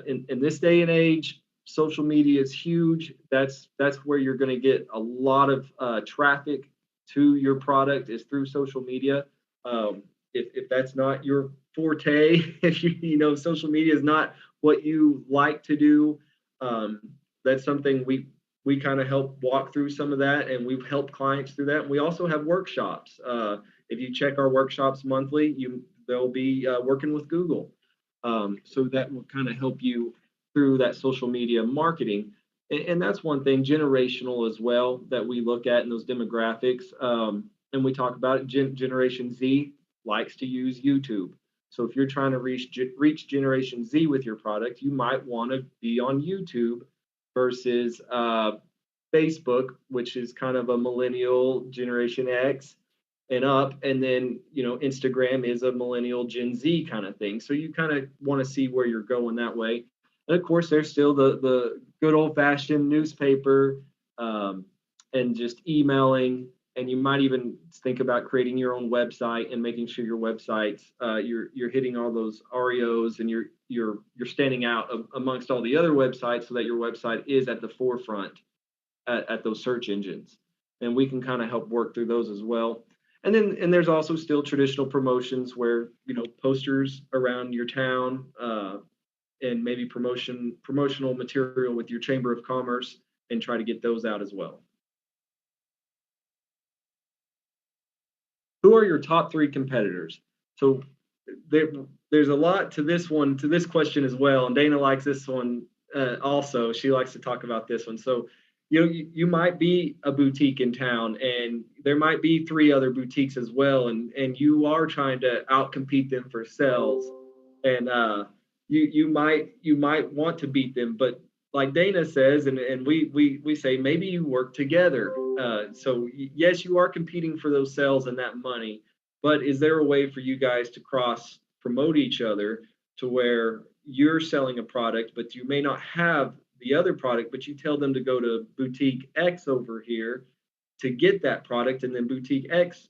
In this day and age, social media is huge. That's where you're going to get a lot of traffic to your product, is through social media. If that's not your forte, if social media is not what you like to do, that's something we kind of help walk through some of that, and we've helped clients through that. And we also have workshops. If you check our workshops monthly, they'll be working with Google. So that will kind of help you through that social media marketing. And that's one thing, generational as well, that we look at in those demographics. And we talk about it. Generation Z likes to use YouTube. So if you're trying to reach Generation Z with your product, you might want to be on YouTube versus Facebook, which is kind of a millennial, Generation X and up, and then Instagram is a millennial, Gen Z kind of thing. So you kind of want to see where you're going that way. And of course, there's still the good old-fashioned newspaper and just emailing. And you might even think about creating your own website and making sure your websites, you're hitting all those REOs, and you're standing out amongst all the other websites, so that your website is at the forefront at those search engines. And we can kind of help work through those as well. And there's also still traditional promotions where, posters around your town, and maybe promotional material with your Chamber of Commerce, and try to get those out as well. Who are your top 3 competitors? So there's a lot to this question as well. And Dana likes this one also. She likes to talk about this one. So, you might be a boutique in town, and there might be 3 other boutiques as well. And you are trying to outcompete them for sales. And you might want to beat them, but like Dana says, and we say, maybe you work together. So yes, you are competing for those sales and that money, but is there a way for you guys to cross promote each other, to where you're selling a product, but you may not have the other product, but you tell them to go to boutique X over here to get that product, and then boutique X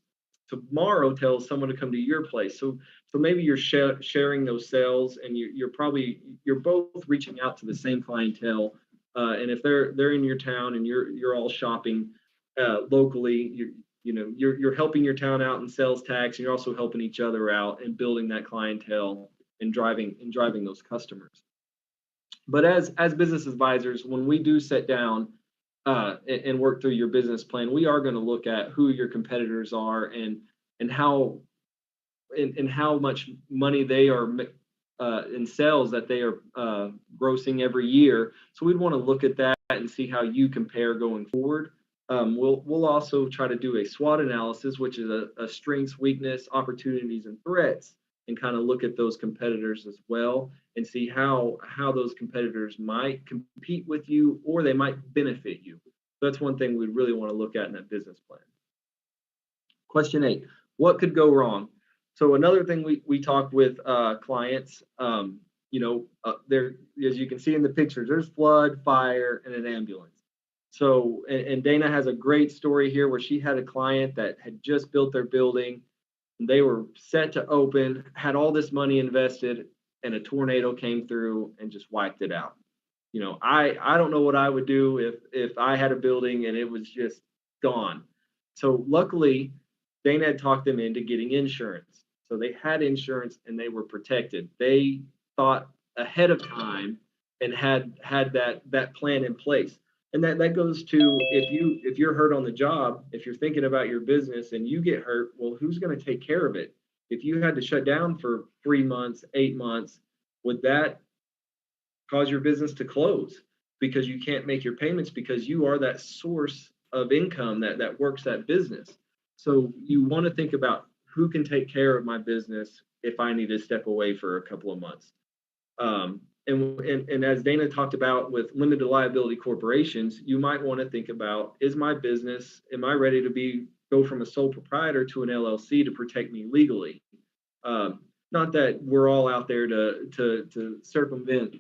tomorrow tells someone to come to your place. So maybe you're sharing those sales, and you're both reaching out to the same clientele. And if they're in your town and you're all shopping locally, you're helping your town out in sales tax, and you're also helping each other out and building that clientele and driving those customers. But as business advisors, when we do sit down and work through your business plan, we are going to look at who your competitors are, and how much money they are in sales that they are grossing every year. So we'd want to look at that and see how you compare going forward. We'll also try to do a SWOT analysis, which is a strengths, weakness, opportunities, and threats, and kind of look at those competitors as well, and see how those competitors might compete with you, or they might benefit you. So that's one thing we really want to look at in that business plan. Question 8, what could go wrong? So another thing we talk with clients, there, as you can see in the pictures, there's flood, fire, and an ambulance. So, and Dana has a great story here where she had a client that had just built their building. They were set to open, had all this money invested, and a tornado came through and just wiped it out. I don't know what I would do if I had a building and it was just gone. So luckily, Dana had talked them into getting insurance. So they had insurance and they were protected. They thought ahead of time and had that plan in place. And that goes to, if you're hurt on the job, if you're thinking about your business and you get hurt, well, who's going to take care of it? If you had to shut down for 3 months, 8 months, would that cause your business to close because you can't make your payments, because you are that source of income that works that business? So you want to think about who can take care of my business if I need to step away for a couple of months. And as Dana talked about with limited liability corporations, you might want to think about, is my business, am I ready to go from a sole proprietor to an LLC to protect me legally? Not that we're all out there to circumvent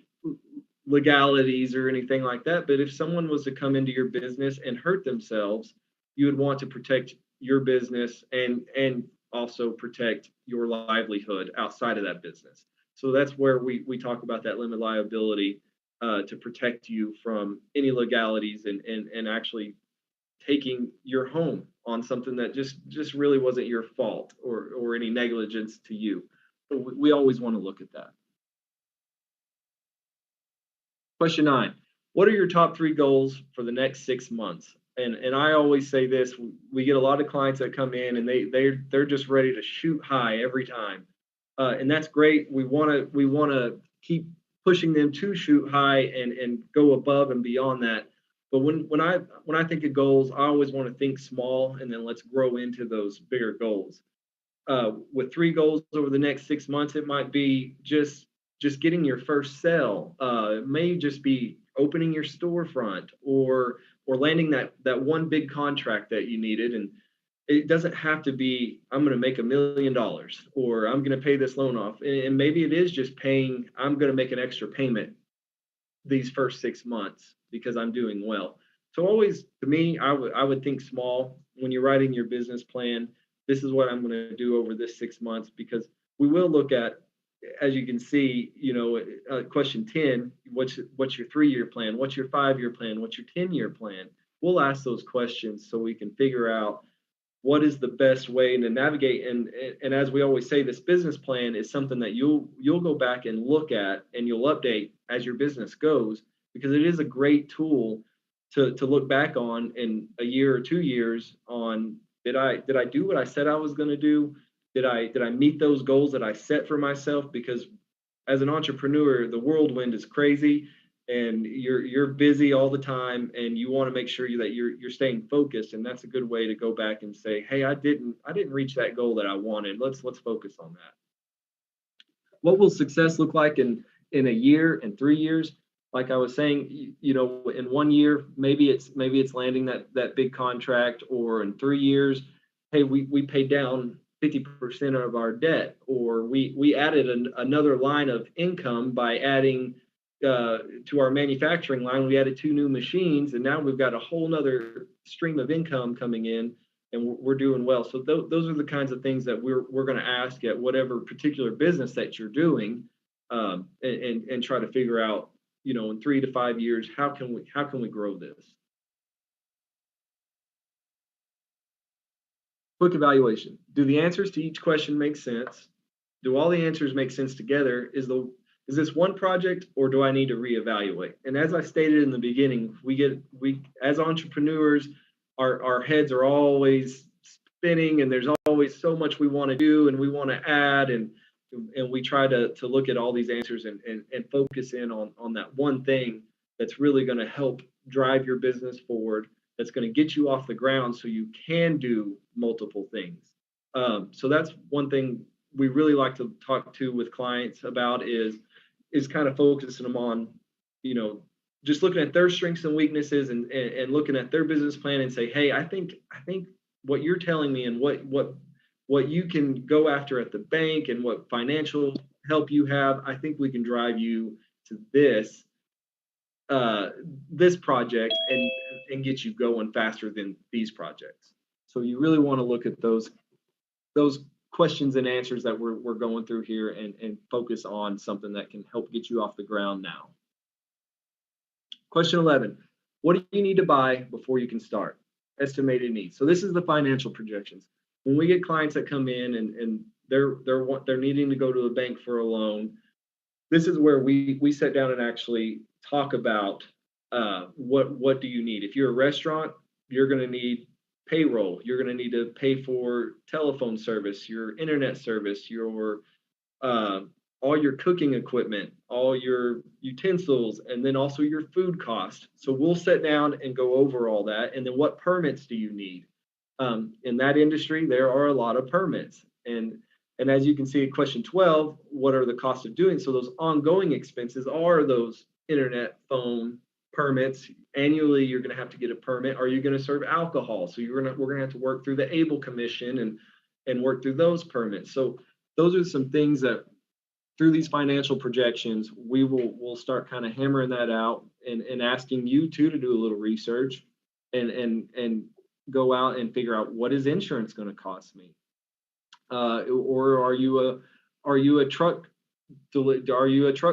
legalities or anything like that, but if someone was to come into your business and hurt themselves, you would want to protect your business and also protect your livelihood outside of that business. So that's where we talk about that limited liability to protect you from any legalities and actually taking your home on something that just really wasn't your fault or any negligence to you. So we always want to look at that. Question 9, what are your top 3 goals for the next 6 months? And I always say this, we get a lot of clients that come in and they're just ready to shoot high every time. And that's great. We want to keep pushing them to shoot high and go above and beyond that. But when I think of goals, I always want to think small, and then let's grow into those bigger goals. With 3 goals over the next 6 months, it might be just getting your first sale. It may just be opening your storefront or landing that one big contract that you needed. And it doesn't have to be, I'm going to make $1 million or I'm going to pay this loan off. And maybe it is just paying, I'm going to make an extra payment these first 6 months because I'm doing well. So always, to me, I would think small when you're writing your business plan. This is what I'm going to do over this 6 months, because we will look at, as you can see, question 10, what's your 3-year plan? What's your 5-year plan? What's your 10-year plan? We'll ask those questions so we can figure out what is the best way to navigate. And as we always say, this business plan is something that you'll go back and look at, and you'll update as your business goes, because it is a great tool to look back on in a year or 2 years on, did I do what I said I was going to do? Did I meet those goals that I set for myself? Because as an entrepreneur, the whirlwind is crazy, and you're busy all the time, and you want to make sure that you're staying focused. And that's a good way to go back and say, hey, I didn't reach that goal that I wanted. Let's focus on that. What will success look like in a year and 3 years? Like I was saying, in 1 year, maybe it's landing that big contract, or in 3 years, hey, we paid down 50% of our debt, or we added another line of income by adding to our manufacturing line. We added 2 new machines, and now we've got a whole nother stream of income coming in, and we're doing well. So those are the kinds of things that we're going to ask at whatever particular business that you're doing, and try to figure out, in 3 to 5 years, how can we grow this? Quick evaluation. Do the answers to each question make sense? Do all the answers make sense together? Is this one project, or do I need to reevaluate? And as I stated in the beginning, we as entrepreneurs, our heads are always spinning, and there's always so much we want to do and we want to add, and we try to look at all these answers and focus in on that one thing that's really going to help drive your business forward, that's going to get you off the ground so you can do multiple things. So that's one thing we really like to talk to with clients about, is kind of focusing them on, just looking at their strengths and weaknesses, and looking at their business plan and say, hey, I think what you're telling me, and what you can go after at the bank, and what financial help you have, I think we can drive you to this project and get you going faster than these projects. So you really want to look at those questions and answers that we're going through here, and focus on something that can help get you off the ground now. Question 11, what do you need to buy before you can start? Estimated needs. So this is the financial projections. When we get clients that come in and they're needing to go to the bank for a loan, this is where we sit down and actually talk about what do you need. If you're a restaurant, you're going to need payroll. You're going to need to pay for telephone service, your internet service, your all your cooking equipment, all your utensils, and then also your food cost. So we'll sit down and go over all that. And then what permits do you need? In that industry, there are a lot of permits. And as you can see in question 12, what are the costs of doing? So those ongoing expenses are those internet, phone permits. Annually, you're going to have to get a permit. Are you going to serve alcohol? So we're going to have to work through the ABLE Commission and work through those permits. So those are some things that, through these financial projections, we'll start kind of hammering that out, and asking you too to do a little research and go out and figure out, what is insurance going to cost me? Or are you a truck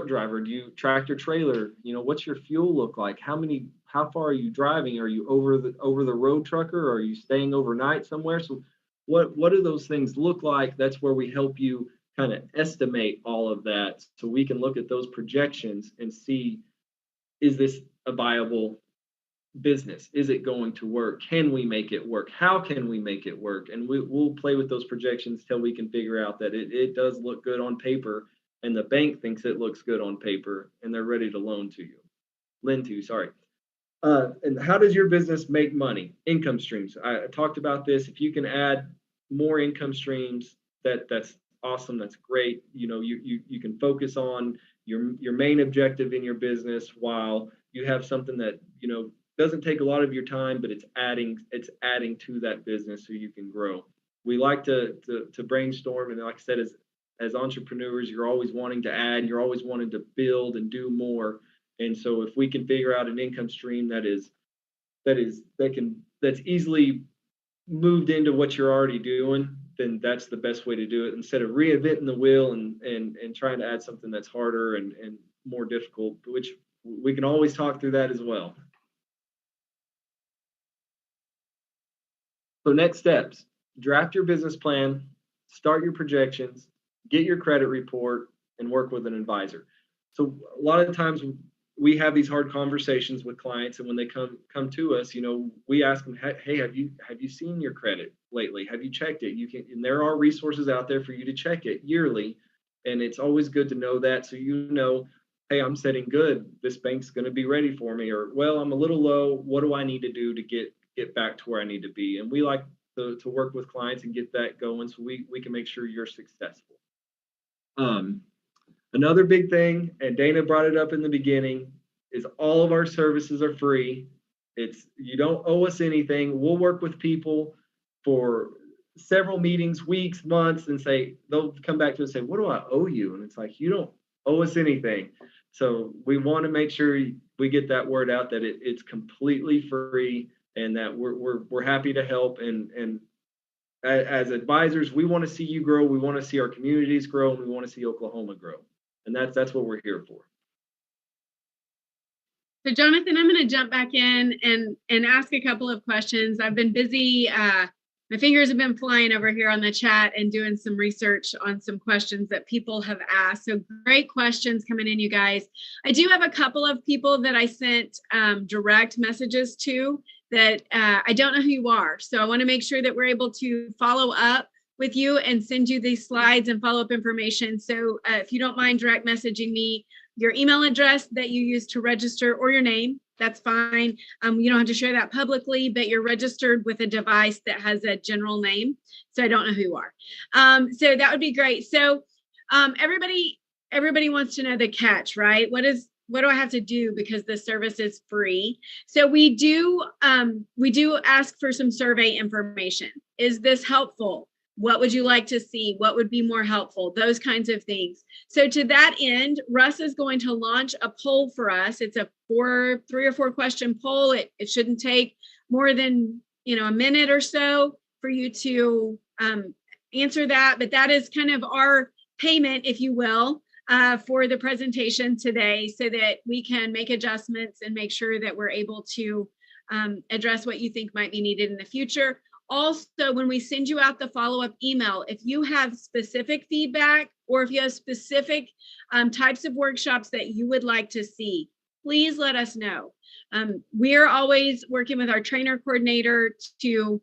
driver? Do you tractor trailer? What's your fuel look like? How far are you driving? Are you over the road trucker? Or are you staying overnight somewhere? So what do those things look like? That's where we help you kind of estimate all of that, so we can look at those projections and see, is this a viable business? Is it going to work? Can we make it work? How can we make it work? And we'll play with those projections till we can figure out that it does look good on paper, and the bank thinks it looks good on paper, and they're ready to lend to you. And how does your business make money? Income streams. I talked about this. If you can add more income streams, that's awesome. That's great. You can focus on your main objective in your business, while you have something that doesn't take a lot of your time, but it's adding to that business so you can grow. We like to brainstorm, and like I said, as entrepreneurs, you're always wanting to add, you're always wanting to build and do more. And so if we can figure out an income stream that is that's easily moved into what you're already doing, then that's the best way to do it, instead of reinventing the wheel and trying to add something that's harder and more difficult, which we can always talk through that as well. So next steps: draft your business plan, start your projections, get your credit report, and work with an advisor. So a lot of times we have these hard conversations with clients, and when they come to us, we ask them, hey, have you seen your credit lately? Have you checked it? And there are resources out there for you to check it yearly, and it's always good to know that, so hey, I'm setting good. This bank's going to be ready for me, or well, I'm a little low. What do I need to do to get back to where I need to be? And we like to work with clients and get that going, so we can make sure you're successful. Another big thing, and Dana brought it up in the beginning, is all of our services are free. You don't owe us anything. We'll work with people for several meetings, weeks, months, and they'll come back to us and say, what do I owe you? And it's like, you don't owe us anything. So we want to make sure we get that word out that it's completely free, and that we're happy to help. And as advisors, we want to see you grow. We want to see our communities grow, and we want to see Oklahoma grow. And that's what we're here for. So Jonathan, I'm going to jump back in and ask a couple of questions. I've been busy. My fingers have been flying over here on the chat and doing some research on some questions that people have asked. So great questions coming in, you guys. I do have a couple of people that I sent direct messages to that I don't know who you are. So I want to make sure that we're able to follow up with you and send you these slides and follow-up information. So if you don't mind direct messaging me, your email address that you use to register, or your name, that's fine. You don't have to share that publicly, but you're registered with a device that has a general name, so I don't know who you are. So that would be great. So everybody wants to know the catch, right? What do I have to do because the service is free? So we do ask for some survey information. Is this helpful? What would you like to see? What would be more helpful? Those kinds of things. So to that end, Russ is going to launch a poll for us. It's a 3 or 4 question poll. It shouldn't take more than a minute or so for you to answer that. But that is kind of our payment, if you will, for the presentation today, so that we can make adjustments and make sure that we're able to address what you think might be needed in the future. Also, when we send you out the follow-up email, if you have specific feedback, or if you have specific types of workshops that you would like to see, please let us know. We're always working with our trainer coordinator to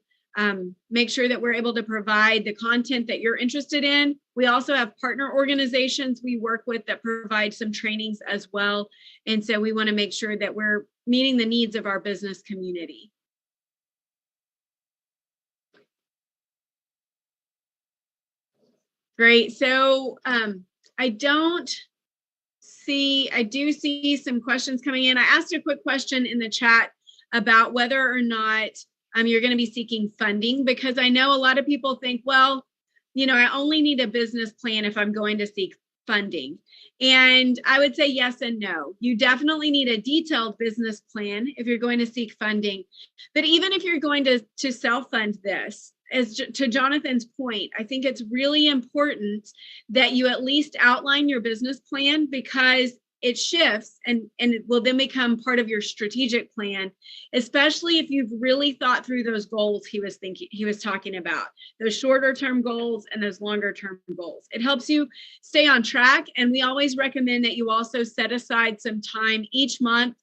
make sure that we're able to provide the content that you're interested in. We also have partner organizations we work with that provide some trainings as well. And so we want to make sure that we're meeting the needs of our business community. Great. So I do see some questions coming in. I asked a quick question in the chat about whether or not you're going to be seeking funding, because I know a lot of people think, well, I only need a business plan if I'm going to seek funding. And I would say yes and no. You definitely need a detailed business plan if you're going to seek funding. But even if you're going to self-fund this, to Jonathan's point, I think it's really important that you at least outline your business plan, because it shifts and it will then become part of your strategic plan, especially if you've really thought through those goals he was talking about, those shorter term goals and those longer term goals. It helps you stay on track. And we always recommend that you also set aside some time each month,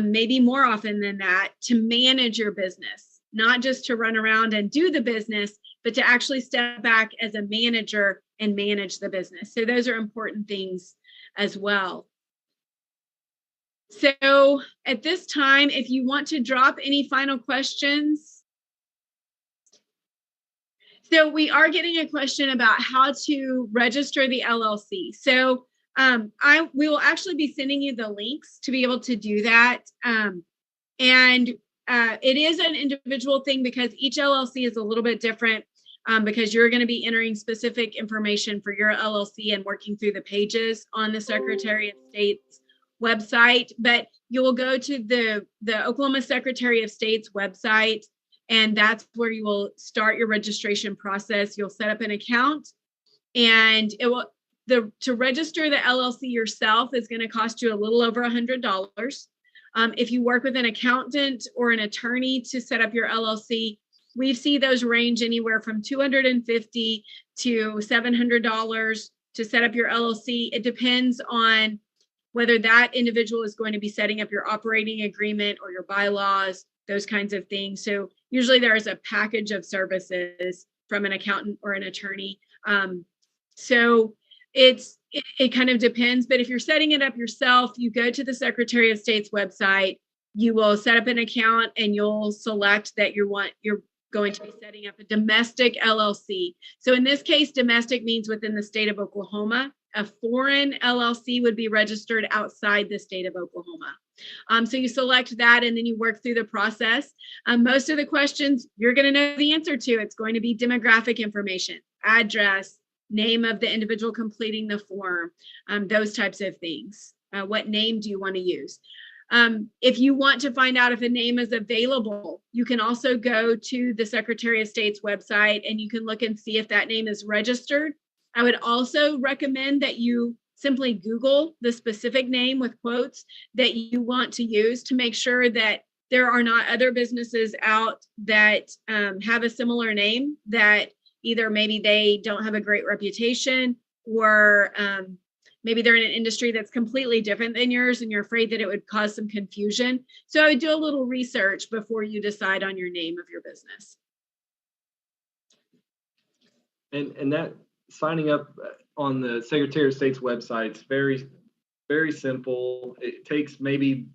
maybe more often than that, to manage your business, not just to run around and do the business, but to actually step back as a manager and manage the business. So those are important things as well. So at this time, if you want to drop any final questions. So we are getting a question about how to register the LLC. So we will actually be sending you the links to be able to do that. It is an individual thing, because each LLC is a little bit different, because you're going to be entering specific information for your LLC and working through the pages on the Secretary of State's website. But you will go to the Oklahoma Secretary of State's website, and that's where you will start your registration process. You'll set up an account, and it will to register the LLC yourself is going to cost you a little over $100. If you work with an accountant or an attorney to set up your LLC, we see those range anywhere from $250 to $700 to set up your LLC. It depends on whether that individual is going to be setting up your operating agreement or your bylaws, those kinds of things. So usually there is a package of services from an accountant or an attorney. So it kind of depends, but if you're setting it up yourself, you go to the Secretary of State's website, you will set up an account, and you'll select that you're going to be setting up a domestic LLC. So in this case, domestic means within the state of Oklahoma. A foreign LLC would be registered outside the state of Oklahoma. So you select that, and then you work through the process. Most of the questions you're going to know the answer to. It's going to be demographic information, address, name of the individual completing the form, those types of things. What name do you want to use? If you want to find out if a name is available, you can also go to the Secretary of State's website, and you can look and see if that name is registered. I would also recommend that you simply Google the specific name with quotes that you want to use to make sure that there are not other businesses out that have a similar name, that either maybe they don't have a great reputation, or maybe they're in an industry that's completely different than yours and you're afraid that it would cause some confusion. So I would do a little research before you decide on your name of your business. And that signing up on the Secretary of State's website is very, very simple. It takes maybe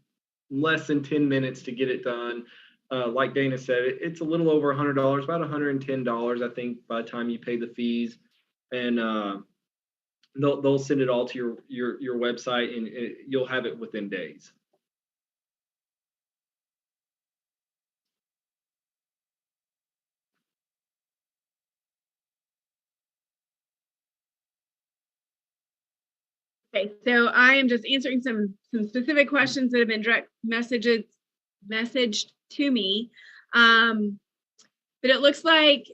less than 10 minutes to get it done. Like Dana said, it's a little over $100, about $110, I think, by the time you pay the fees. And they'll send it all to your website, and you'll have it within days. Okay, so I am just answering some specific questions that have been direct messaged to me. But it looks like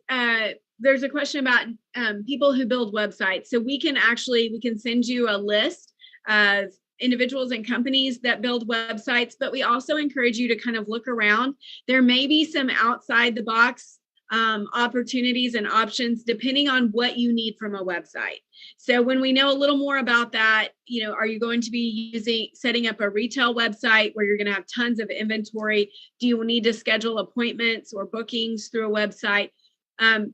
there's a question about people who build websites. So we can send you a list of individuals and companies that build websites, but we also encourage you to kind of look around. There may be some outside the box opportunities and options depending on what you need from a website. So when we know a little more about that, are you going to be setting up a retail website where you're going to have tons of inventory? Do you need to schedule appointments or bookings through a website?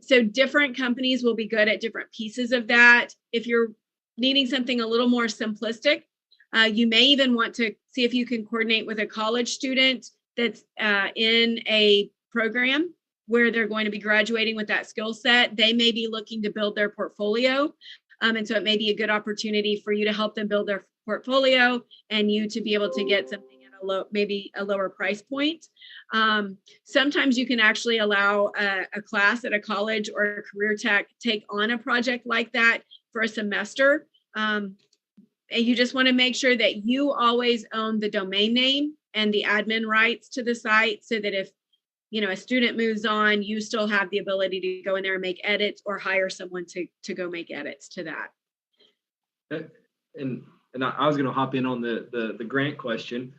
So different companies will be good at different pieces of that. If you're needing something a little more simplistic, you may even want to see if you can coordinate with a college student that's in a program where they're going to be graduating with that skill set. They may be looking to build their portfolio. And so it may be a good opportunity for you to help them build their portfolio and you to be able to get something at maybe a lower price point. Sometimes you can actually allow a class at a college or a career tech take on a project like that for a semester. And you just want to make sure that you always own the domain name and the admin rights to the site, so that if a student moves on, you still have the ability to go in there and make edits or hire someone to go make edits to that. And I was going to hop in on the grant question.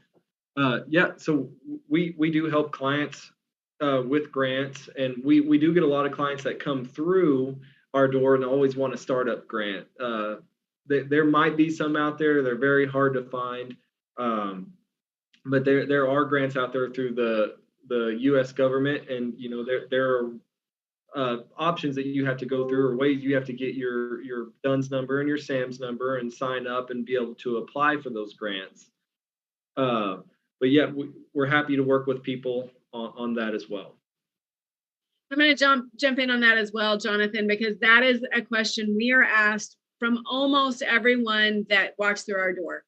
So we do help clients with grants, and we do get a lot of clients that come through our door and always want a startup grant. There might be some out there. They're very hard to find, but there are grants out there through the U.S. government, and there are options that you have to go through, or ways you have to get your DUNS number and your SAMS number and sign up and be able to apply for those grants. But yeah, we're happy to work with people on that as well. I'm going to jump in on that as well, Jonathan, because that is a question we are asked from almost everyone that walks through our door.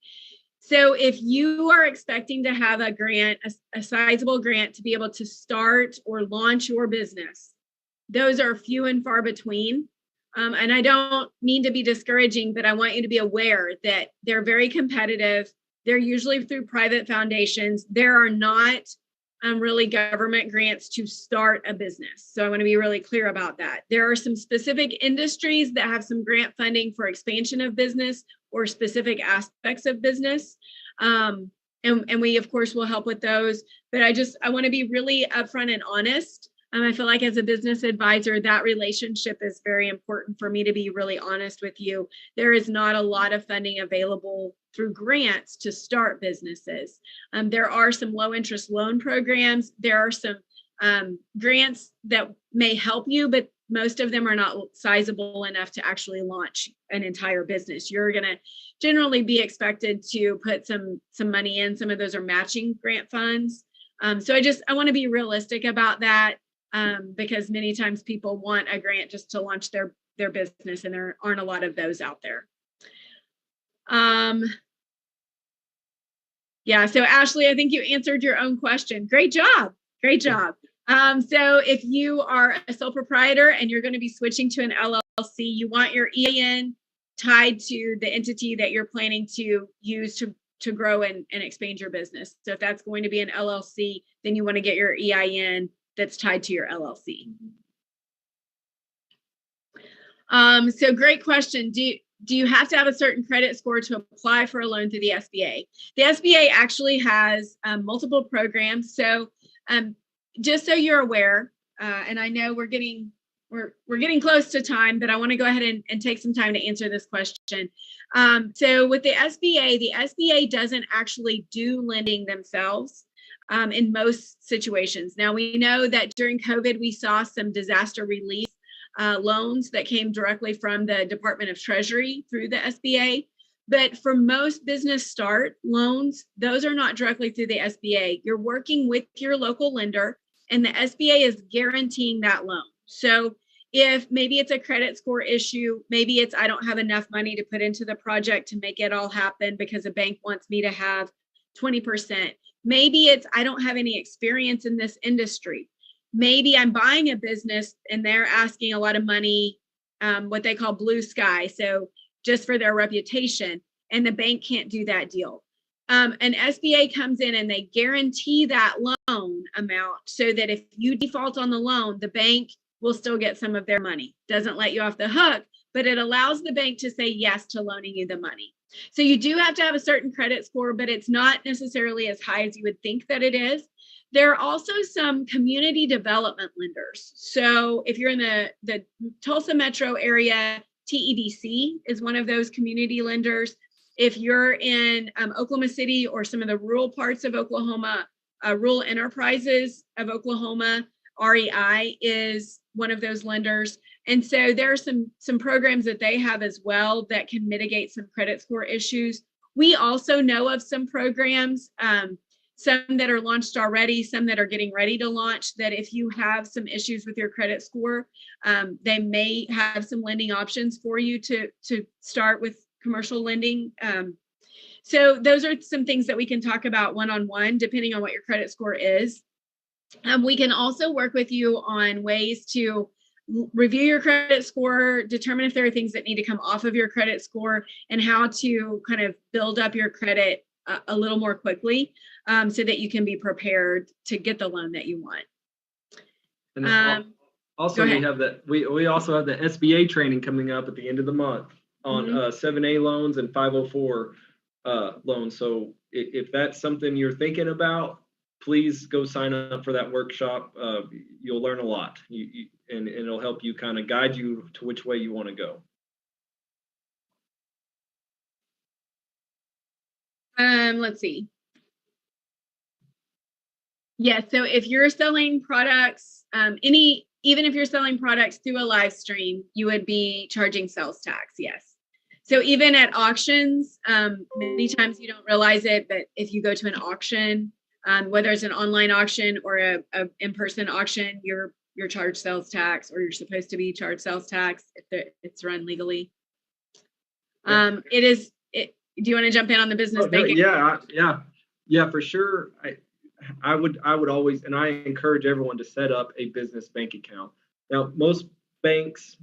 So if you are expecting to have a grant, a sizable grant to be able to start or launch your business, those are few and far between. And I don't mean to be discouraging, but I want you to be aware that they're very competitive. They're usually through private foundations. There are not really government grants to start a business. So I want to be really clear about that. There are some specific industries that have some grant funding for expansion of business or specific aspects of business. And we, of course, will help with those. But I want to be really upfront and honest. I feel like as a business advisor, that relationship is very important for me to be really honest with you. There is not a lot of funding available through grants to start businesses. There are some low interest loan programs. There are some grants that may help you, but most of them are not sizable enough to actually launch an entire business. You're going to generally be expected to put some money in. Some of those are matching grant funds. So I want to be realistic about that. Because many times people want a grant just to launch their business, and there aren't a lot of those out there. Yeah, so Ashley, I think you answered your own question. Great job. Great job. So if you are a sole proprietor and you're going to be switching to an LLC, you want your EIN tied to the entity that you're planning to use to grow and expand your business. So if that's going to be an LLC, then you want to get your EIN that's tied to your LLC. So great question. Do you have to have a certain credit score to apply for a loan through the SBA? The SBA actually has multiple programs. So just so you're aware, and I know we're getting close to time, but I want to go ahead and take some time to answer this question. So with the SBA doesn't actually do lending themselves. In most situations. Now, we know that during COVID, we saw some disaster relief loans that came directly from the Department of Treasury through the SBA. But for most business start loans, those are not directly through the SBA. You're working with your local lender, and the SBA is guaranteeing that loan. So if maybe it's a credit score issue, maybe it's I don't have enough money to put into the project to make it all happen because a bank wants me to have 20%. Maybe it's I don't have any experience in this industry. Maybe I'm buying a business and they're asking a lot of money, what they call blue sky. So just for their reputation, and the bank can't do that deal. An SBA comes in and they guarantee that loan amount so that if you default on the loan, the bank will still get some of their money. Doesn't let you off the hook, but it allows the bank to say yes to loaning you the money. So you do have to have a certain credit score, but it's not necessarily as high as you would think that it is. There are also some community development lenders. So if you're in the Tulsa metro area, TEDC is one of those community lenders. If you're in Oklahoma City or some of the rural parts of Oklahoma, Rural Enterprises of Oklahoma, REI is one of those lenders. And so there are some programs that they have as well that can mitigate some credit score issues. We also know of some programs, some that are launched already, some that are getting ready to launch, that if you have some issues with your credit score, they may have some lending options for you to start with commercial lending. So those are some things that we can talk about one-on-one, depending on what your credit score is. We can also work with you on ways to review your credit score, determine if there are things that need to come off of your credit score, and how to kind of build up your credit a little more quickly so that you can be prepared to get the loan that you want. And also we have that we also have the SBA training coming up at the end of the month on 7A loans and 504 loans. So if that's something you're thinking about, please go sign up for that workshop. You'll learn a lot, and it'll help you kind of guide you to which way you want to go. Let's see. Yeah, so if you're selling products, even if you're selling products through a live stream, you would be charging sales tax, yes. So even at auctions, many times you don't realize it, but if you go to an auction, whether it's an online auction or a in-person auction, you're charged sales tax, or you're supposed to be charged sales tax if it's run legally. Do you want to jump in on the business banking? Yeah, for sure. I would always, and I encourage everyone to set up a business bank account. Now,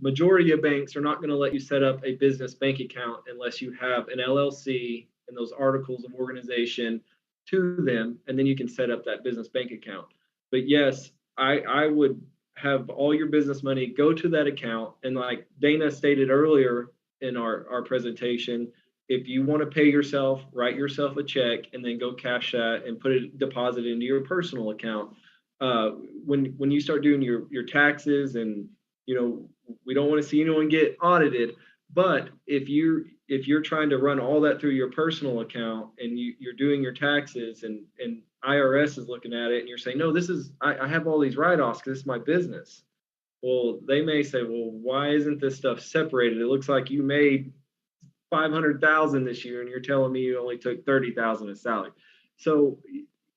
majority of banks are not going to let you set up a business bank account unless you have an LLC and those articles of organization to them, and then you can set up that business bank account. But yes, I would have all your business money go to that account. And like Dana stated earlier in our presentation, if you want to pay yourself, write yourself a check and then go cash that and put it deposit into your personal account. When you start doing your taxes, and we don't want to see anyone get audited, but if you're trying to run all that through your personal account and you're doing your taxes and IRS is looking at it and you're saying, no, I have all these write-offs because it's my business. Well, they may say, well, why isn't this stuff separated? It looks like you made $500,000 this year and you're telling me you only took $30,000 as salary. So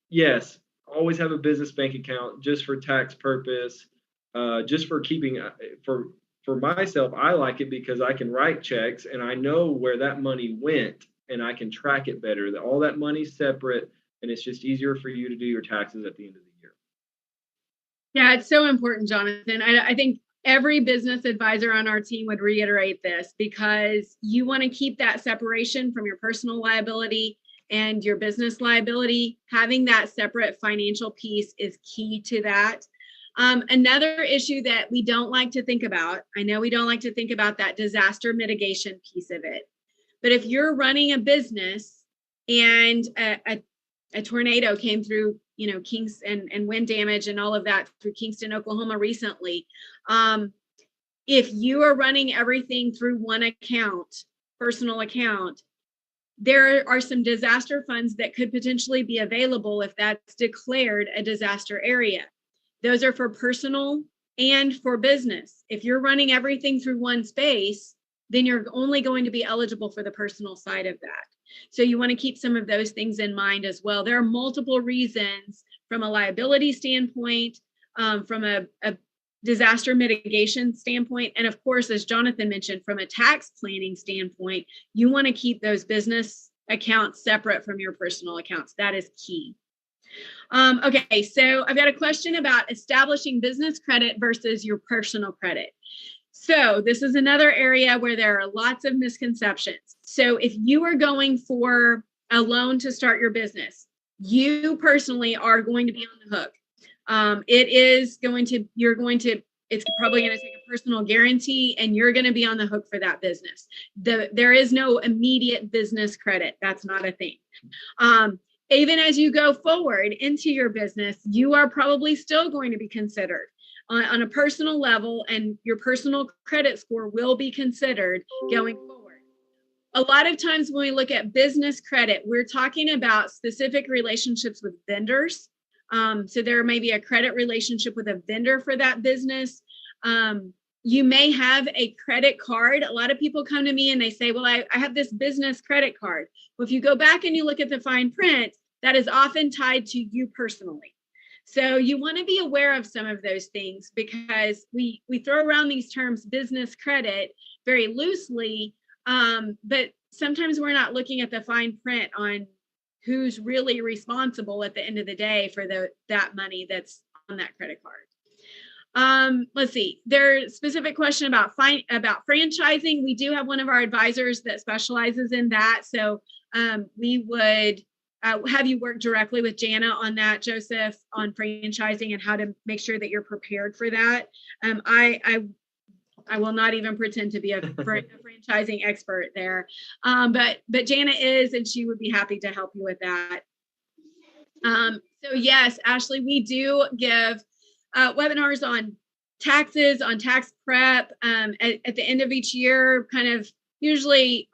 yes, always have a business bank account just for tax purpose, just for keeping for myself. I like it because I can write checks and I know where that money went and I can track it better. That all that money's separate, and it's just easier for you to do your taxes at the end of the year. Yeah, it's so important, Jonathan. I think every business advisor on our team would reiterate this, because you want to keep that separation from your personal liability and your business liability. Having that separate financial piece is key to that. Another issue that we don't like to think about, I know we don't like to think about that disaster mitigation piece of it, but if you're running a business and a tornado came through, Kingston and wind damage and all of that through Kingston, Oklahoma recently. If you are running everything through one account, personal account, there are some disaster funds that could potentially be available if that's declared a disaster area. Those are for personal and for business. If you're running everything through one space, then you're only going to be eligible for the personal side of that. So you want to keep some of those things in mind as well. There are multiple reasons from a liability standpoint, from a disaster mitigation standpoint, and of course, as Jonathan mentioned, from a tax planning standpoint, you want to keep those business accounts separate from your personal accounts. That is key. Okay, so I've got a question about establishing business credit versus your personal credit. So this is another area where there are lots of misconceptions. So if you are going for a loan to start your business, you personally are going to be on the hook. It's probably going to take a personal guarantee, and you're going to be on the hook for that business. There is no immediate business credit. That's not a thing. Even as you go forward into your business, you are probably still going to be considered on a personal level, and your personal credit score will be considered going forward. A lot of times when we look at business credit, we're talking about specific relationships with vendors. So there may be a credit relationship with a vendor for that business. You may have a credit card. A lot of people come to me and they say, well, I have this business credit card. Well, if you go back and you look at the fine print, that is often tied to you personally. So you want to be aware of some of those things, because we throw around these terms business credit very loosely, but sometimes we're not looking at the fine print on who's really responsible at the end of the day for that money that's on that credit card. Let's see. There's a specific question about franchising. We do have one of our advisors that specializes in that. So we would have you work directly with Jana on that, Joseph, on franchising and how to make sure that you're prepared for that. I will not even pretend to be a franchising expert there, but Jana is, and she would be happy to help you with that. So yes, Ashley, we do give webinars on taxes, on tax prep at the end of each year, kind of usually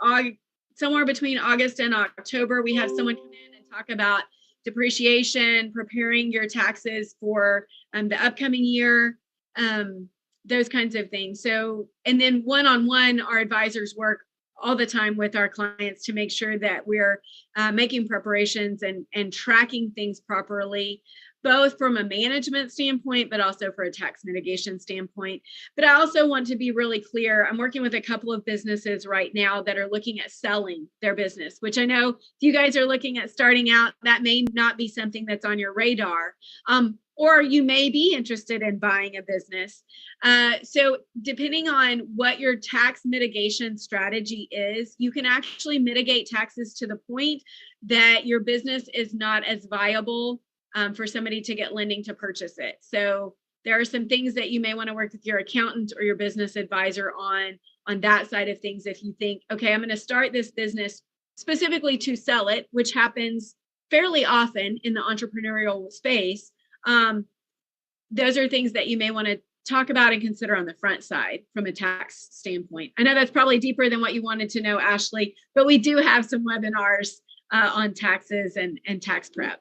somewhere between August and October. We have someone come in and talk about depreciation, preparing your taxes for the upcoming year, those kinds of things. So, and then one-on-one, our advisors work all the time with our clients to make sure that we're making preparations and tracking things properly, both from a management standpoint, but also for a tax mitigation standpoint. But I also want to be really clear. I'm working with a couple of businesses right now that are looking at selling their business, which I know if you guys are looking at starting out, that may not be something that's on your radar. or you may be interested in buying a business. So depending on what your tax mitigation strategy is, you can actually mitigate taxes to the point that your business is not as viable for somebody to get lending to purchase it. So there are some things that you may want to work with your accountant or your business advisor on that side of things. If you think, okay, I'm going to start this business specifically to sell it, which happens fairly often in the entrepreneurial space, those are things that you may want to talk about and consider on the front side from a tax standpoint. I know that's probably deeper than what you wanted to know, Ashley, but we do have some webinars on taxes and tax prep.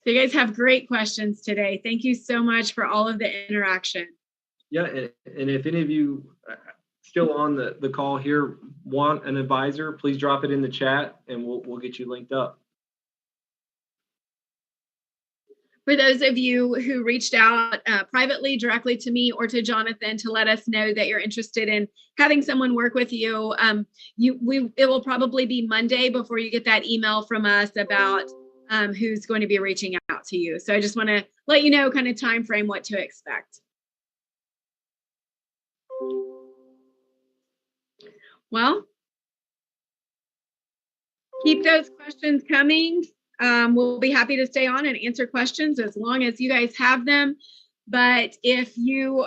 So you guys have great questions today. Thank you so much for all of the interaction. Yeah, and if any of you still on the call here want an advisor, please drop it in the chat and we'll get you linked up. For those of you who reached out privately, directly to me or to Jonathan to let us know that you're interested in having someone work with you, it will probably be Monday before you get that email from us about who's going to be reaching out to you. So I just want to let you know kind of time frame what to expect. Well, keep those questions coming. We'll be happy to stay on and answer questions as long as you guys have them. But if you,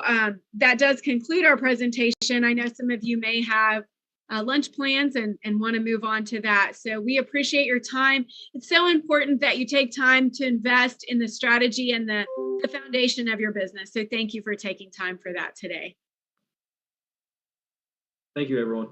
that does conclude our presentation. I know some of you may have lunch plans and want to move on to that. So we appreciate your time. It's so important that you take time to invest in the strategy and the foundation of your business. So thank you for taking time for that today. Thank you, everyone.